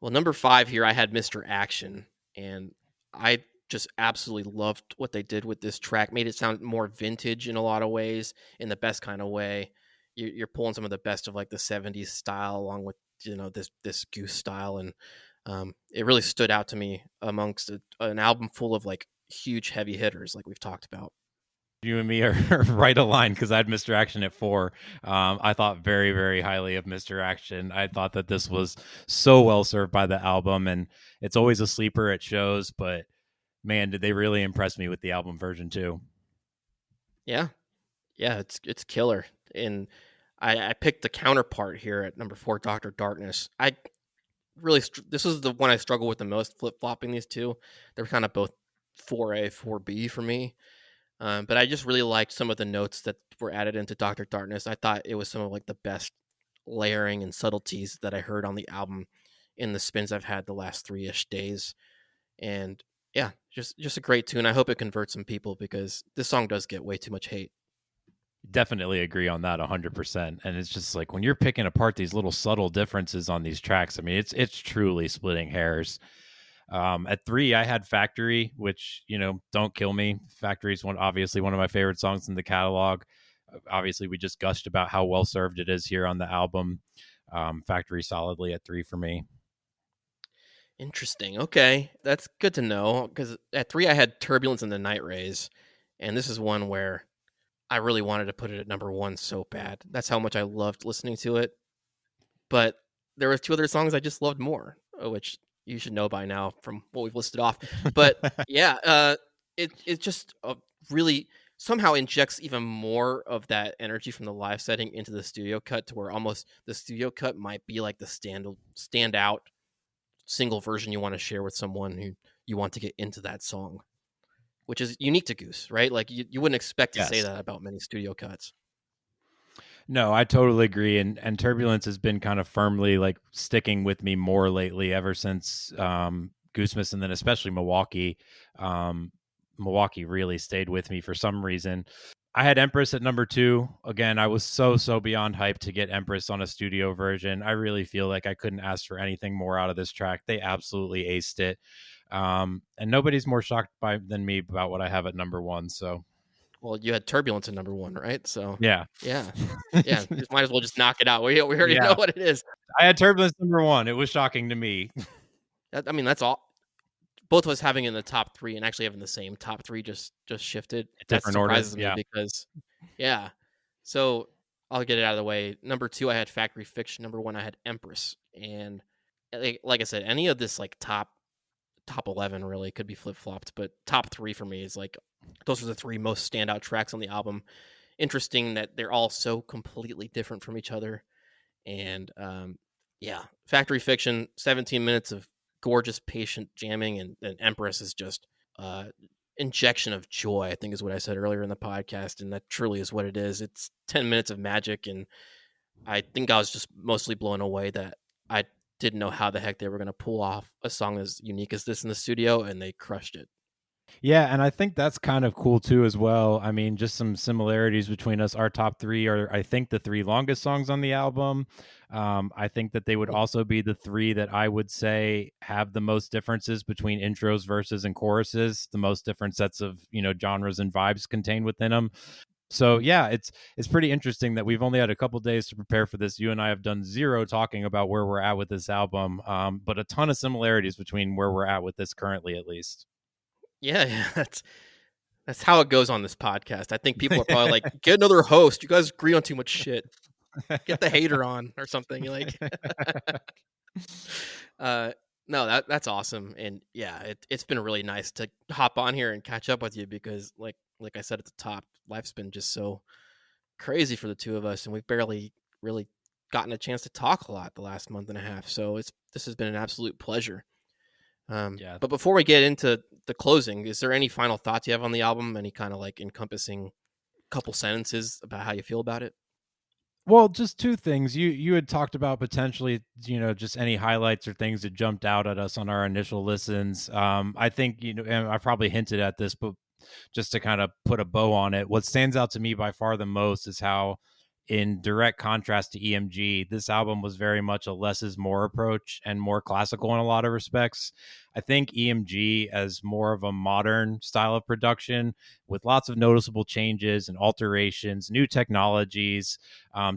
well, number 5 here, I had Mr. Action, and I just absolutely loved what they did with this track. Made it sound more vintage in a lot of ways, in the best kind of way. You're pulling some of the best of like the 70s style along with this Goose style, and it really stood out to me amongst an album full of like huge heavy hitters like we've talked about. You and me are right aligned because I had Mr. Action at 4. I thought very, very highly of Mr. Action. I thought that this was so well served by the album, and it's always a sleeper at shows, but man, did they really impress me with the album version too. Yeah, it's killer. And I picked the counterpart here at number 4, Dr. Darkness. I really this was the one I struggled with the most, flip-flopping these two. They're kind of both 4A, 4B for me. But I just really liked some of the notes that were added into Dr. Darkness. I thought it was some of like the best layering and subtleties that I heard on the album in the spins I've had the last 3-ish days. And yeah, just a great tune. I hope it converts some people because this song does get way too much hate. Definitely agree on that 100%. And it's just like when you're picking apart these little subtle differences on these tracks, I mean, it's truly splitting hairs. At 3, I had Factory, which, don't kill me. Factory is obviously one of my favorite songs in the catalog. Obviously, we just gushed about how well served it is here on the album. Factory solidly at 3 for me. Interesting. Okay, that's good to know because at 3 I had Turbulence and the Night Rays, and this is one where I really wanted to put it at number 1 so bad. That's how much I loved listening to it. But there were 2 other songs I just loved more, which you should know by now from what we've listed off. But yeah, it just really somehow injects even more of that energy from the live setting into the studio cut to where almost the studio cut might be like the standout single version you want to share with someone who you want to get into that song, which is unique to Goose, right? Like you wouldn't expect to say that about many studio cuts. No, I totally agree. And Turbulence has been kind of firmly like sticking with me more lately ever since Goosemas, and then especially Milwaukee. Milwaukee really stayed with me for some reason. I had Empress at number 2. Again, I was so beyond hyped to get Empress on a studio version. I really feel like I couldn't ask for anything more out of this track. They absolutely aced it. And nobody's more shocked than me about what I have at number 1. So, well, you had Turbulence at number 1, right? So yeah. Just might as well just knock it out. We already know what it is. I had Turbulence number 1. It was shocking to me. I mean, that's all. Both of us having in the top 3 and actually having the same top 3 just shifted. That surprises me because, yeah. So I'll get it out of the way. Number 2, I had Factory Fiction. Number 1, I had Empress. And like I said, any of this like top 11 really could be flip flopped, but top 3 for me is like those are the 3 most standout tracks on the album. Interesting that they're all so completely different from each other. And yeah, Factory Fiction, 17 minutes of gorgeous patient jamming, and Empress is just injection of joy, I think is what I said earlier in the podcast, and that truly is what it is. It's 10 minutes of magic, and I think I was just mostly blown away that I didn't know how the heck they were going to pull off a song as unique as this in the studio, and they crushed it. Yeah, and I think that's kind of cool too as well. I mean, just some similarities between us. Our top 3 are, I think, the 3 longest songs on the album. I think that they would also be the 3 that I would say have the most differences between intros, verses, and choruses, the most different sets of, genres and vibes contained within them. So yeah, it's pretty interesting that we've only had a couple days to prepare for this. You and I have done zero talking about where we're at with this album, but a ton of similarities between where we're at with this currently, at least. Yeah, that's how it goes on this podcast. I think people are probably like, get another host. You guys agree on too much shit. Get the hater on or something. Like, no, that's awesome. And yeah, it's been really nice to hop on here and catch up with you because like I said at the top, life's been just so crazy for the two of us, and we've barely really gotten a chance to talk a lot the last month and a half. So this has been an absolute pleasure. But before we get into the closing, is there any final thoughts you have on the album? Any kind of like encompassing couple sentences about how you feel about it? Well, just 2 things. You had talked about potentially, just any highlights or things that jumped out at us on our initial listens. I think, and I probably hinted at this, but just to kind of put a bow on it, what stands out to me by far the most is how, in direct contrast to EMG, this album was very much a less is more approach and more classical in a lot of respects. I think EMG as more of a modern style of production with lots of noticeable changes and alterations, new technologies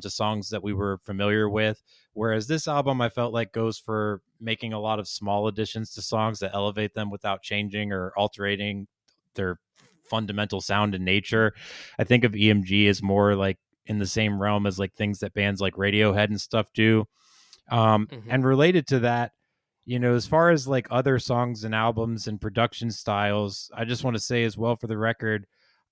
to songs that we were familiar with. Whereas this album, I felt like goes for making a lot of small additions to songs that elevate them without changing or altering their fundamental sound and nature. I think of EMG as more like in the same realm as like things that bands like Radiohead and stuff do. And related to that, as far as like other songs and albums and production styles, I just want to say as well for the record,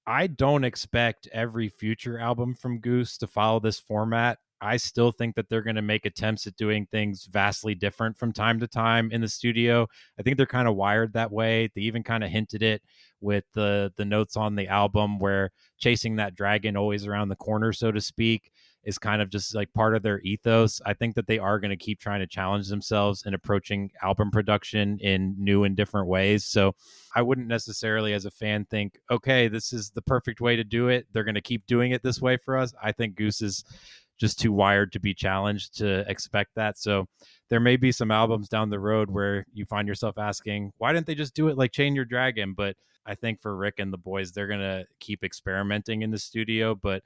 I don't expect every future album from Goose to follow this format. I still think that they're going to make attempts at doing things vastly different from time to time in the studio. I think they're kind of wired that way. They even kind of hinted it with the notes on the album, where chasing that dragon always around the corner, so to speak, is kind of just like part of their ethos. I think that they are going to keep trying to challenge themselves in approaching album production in new and different ways. So I wouldn't necessarily, as a fan, think, okay, this is the perfect way to do it, they're going to keep doing it this way for us. I think Goose is just too wired to be challenged to expect that. So there may be some albums down the road where you find yourself asking, why didn't they just do it like Chain Yer Dragon? But I think for Rick and the boys, they're going to keep experimenting in the studio. But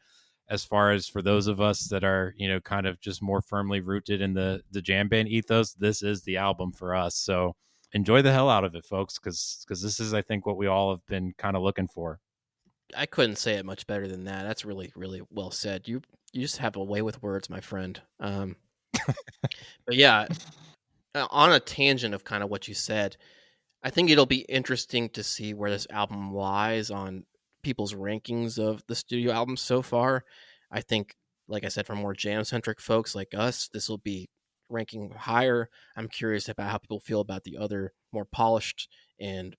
as far as for those of us that are, you know, kind of just more firmly rooted in the jam band ethos, this is the album for us. So enjoy the hell out of it, folks, because this is, I think, what we all have been kind of looking for. I couldn't say it much better than that. That's really, really well said. You just have a way with words, my friend. But yeah, on a tangent of kind of what you said, I think it'll be interesting to see where this album lies on people's rankings of the studio albums so far. I think, like I said, for more jam-centric folks like us, this will be ranking higher. I'm curious about how people feel about the other more polished and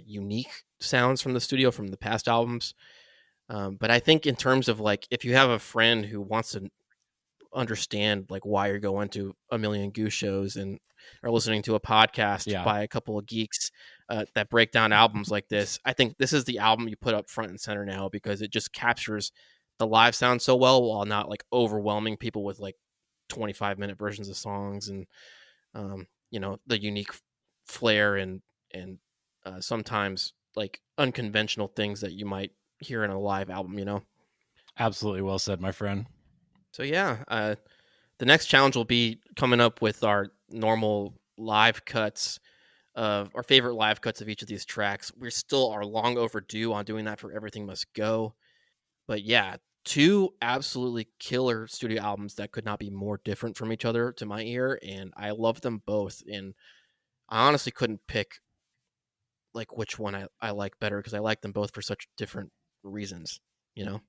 unique sounds from the studio from the past albums. But I think in terms of like, if you have a friend who wants to understand like why you're going to a million Goose shows and are listening to a podcast by a couple of geeks that break down albums like this, I think this is the album you put up front and center now, because it just captures the live sound so well while not like overwhelming people with like 25-minute versions of songs and you know, the unique flair and sometimes like unconventional things that you might hear in a live album, you know. Absolutely well said, my friend. So yeah, the next challenge will be coming up with our normal live cuts of our favorite live cuts of each of these tracks. We still are long overdue on doing that for Everything Must Go. But yeah, two absolutely killer studio albums that could not be more different from each other to my ear, and I love them both. And I honestly couldn't pick like which one I like better, because I like them both for such different reasons, you know?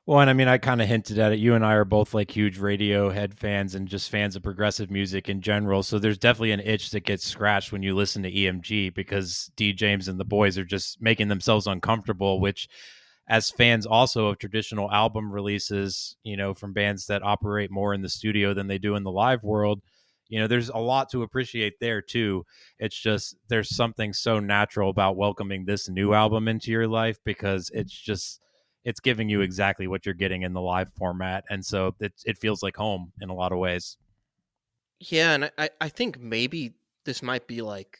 Well, and I mean, I kind of hinted at it. You and I are both like huge Radiohead fans and just fans of progressive music in general. So there's definitely an itch that gets scratched when you listen to EMG, because D. James and the boys are just making themselves uncomfortable, which, as fans also of traditional album releases, you know, from bands that operate more in the studio than they do in the live world, you know, there's a lot to appreciate there too. It's just, there's something so natural about welcoming this new album into your life, because it's giving you exactly what you're getting in the live format. And so it feels like home in a lot of ways. Yeah, and I think maybe this might be like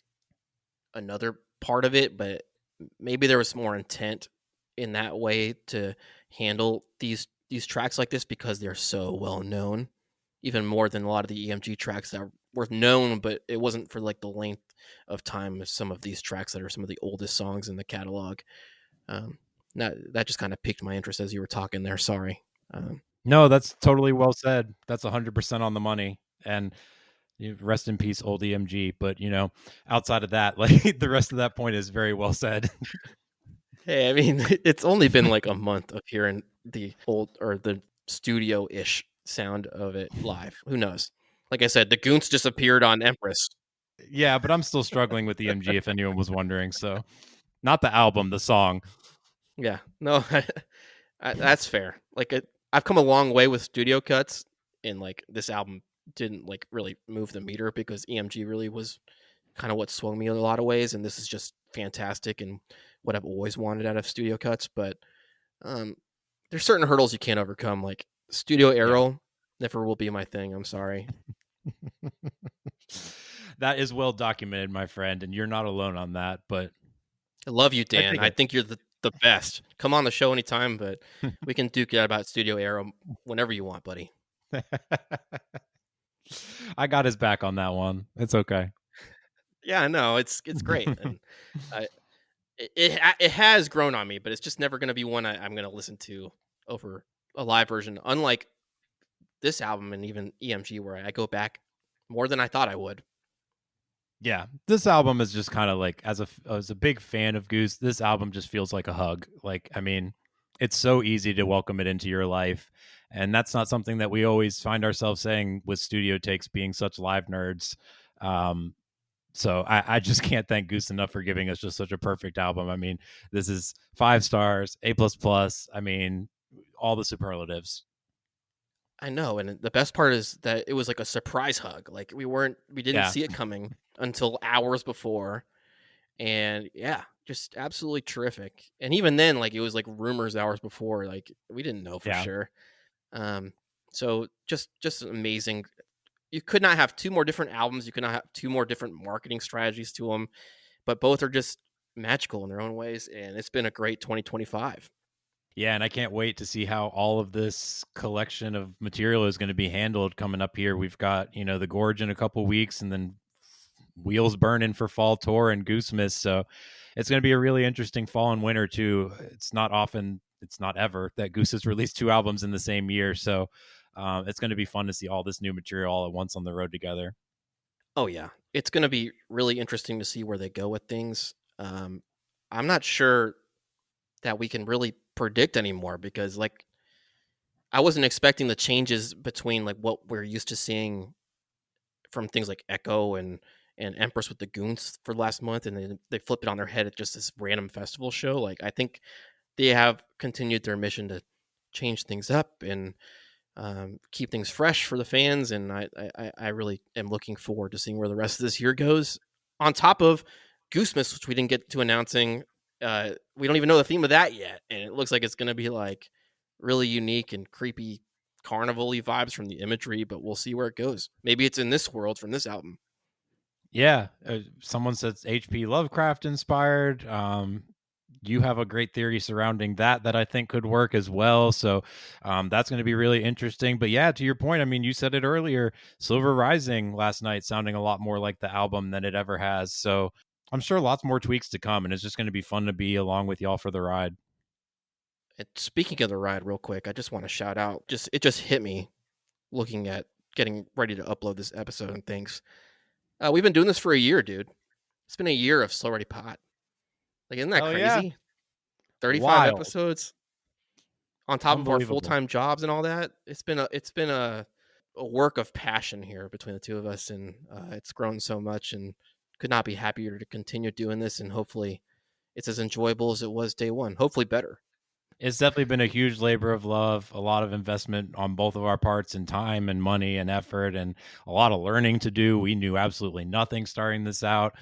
another part of it, but maybe there was more intent in that way to handle these tracks like this, because they're so well known, even more than a lot of the EMG tracks that were known, but it wasn't for like the length of time as some of these tracks that are some of the oldest songs in the catalog. That just kind of piqued my interest as you were talking there. Sorry. No, that's totally well said. That's 100% on the money. And rest in peace, old EMG. But, you know, outside of that, like the rest of that point is very well said. Hey, I mean, it's only been like a month of hearing the old or the studio-ish sound of it live. Who knows? Like I said, the Goons just appeared on Empress. Yeah, but I'm still struggling with EMG, if anyone was wondering. So not the album, the song. Yeah, no, that's fair. Like I've come a long way with studio cuts, and like this album didn't like really move the meter, because EMG really was kind of what swung me in a lot of ways, and this is just fantastic and what I've always wanted out of studio cuts. But there's certain hurdles you can't overcome, like studio arrow never will be my thing. I'm sorry. That is well documented, my friend, and you're not alone on that. But I love you, Dan. I think you're the best. Come on the show anytime, but we can duke it out about studio arrow whenever you want, buddy. I got his back on that one. It's okay. Yeah, no, it's great, and it has grown on me, but it's just never going to be one I'm going to listen to over a live version. Unlike this album and even EMG, where I go back more than I thought I would. Yeah, this album is just kind of like, as a big fan of Goose, this album just feels like a hug. Like, I mean, it's so easy to welcome it into your life. And that's not something that we always find ourselves saying with Studio Takes being such live nerds. Um, so I just can't thank Goose enough for giving us just such a perfect album. I mean, this is 5 stars, A++. I mean, all the superlatives. I know, and the best part is that it was like a surprise hug. Like we didn't Yeah. see it coming until hours before, and yeah, just absolutely terrific. And even then, like it was like rumors hours before, like we didn't know for Yeah. sure. Um, so just amazing. You could not have two more different albums. You could not have two more different marketing strategies to them, but both are just magical in their own ways. And it's been a great 2025. Yeah, and I can't wait to see how all of this collection of material is going to be handled coming up here. We've got, the Gorge in a couple weeks, and then Wheels Burning for Fall Tour and Goose Miss. So it's going to be a really interesting fall and winter too. It's not ever that Goose has released 2 albums in the same year. So it's going to be fun to see all this new material all at once on the road together. Oh yeah, it's going to be really interesting to see where they go with things. I'm not sure that we can really predict anymore because like I wasn't expecting the changes between like what we're used to seeing from things like Echo and Empress with the Goons for the last month, and then they flip it on their head at just this random festival show. Like I think they have continued their mission to change things up and keep things fresh for the fans, and I really am looking forward to seeing where the rest of this year goes. On top of Goosemas, which we didn't get to announcing, we don't even know the theme of that yet, and it looks like it's going to be like really unique and creepy carnival-y vibes from the imagery, but we'll see where it goes. Maybe it's in this world from this album. Yeah, someone says HP Lovecraft inspired. You have a great theory surrounding that I think could work as well. So that's going to be really interesting. But yeah, to your point, I mean, you said it earlier, Silver Rising last night sounding a lot more like the album than it ever has. So I'm sure lots more tweaks to come, and it's just going to be fun to be along with y'all for the ride. And speaking of the ride, real quick, I just want to shout out. It just hit me looking at getting ready to upload this episode and things. We've been doing this for a year, dude. It's been a year of Slow Ready Pod. Like, isn't that Hell yeah. crazy? 35 Wild. episodes on top of our Unbelievable. full-time jobs and all that. It's been a work of passion here between the two of us, and it's grown so much, and could not be happier to continue doing this. And hopefully, it's as enjoyable as it was day one. Hopefully, better. It's definitely been a huge labor of love, a lot of investment on both of our parts in time and money and effort, and a lot of learning to do. We knew absolutely nothing starting this out.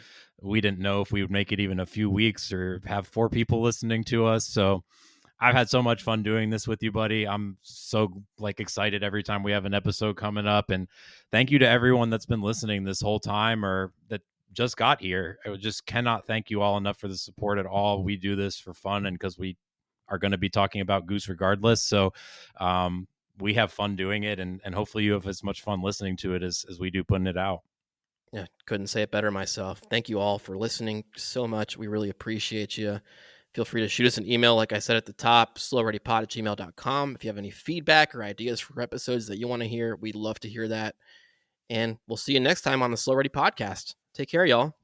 We didn't know if we would make it even a few weeks or have 4 people listening to us. So I've had so much fun doing this with you, buddy. I'm so excited every time we have an episode coming up. And thank you to everyone that's been listening this whole time or that just got here. I just cannot thank you all enough for the support at all. We do this for fun and because we are going to be talking about Goose regardless. So we have fun doing it, and hopefully you have as much fun listening to it as we do putting it out. Yeah, couldn't say it better myself. Thank you all for listening so much. We really appreciate you. Feel free to shoot us an email, like I said at the top, slowreadypod@gmail.com. If you have any feedback or ideas for episodes that you want to hear, we'd love to hear that. And we'll see you next time on the Slow Ready Podcast. Take care, y'all.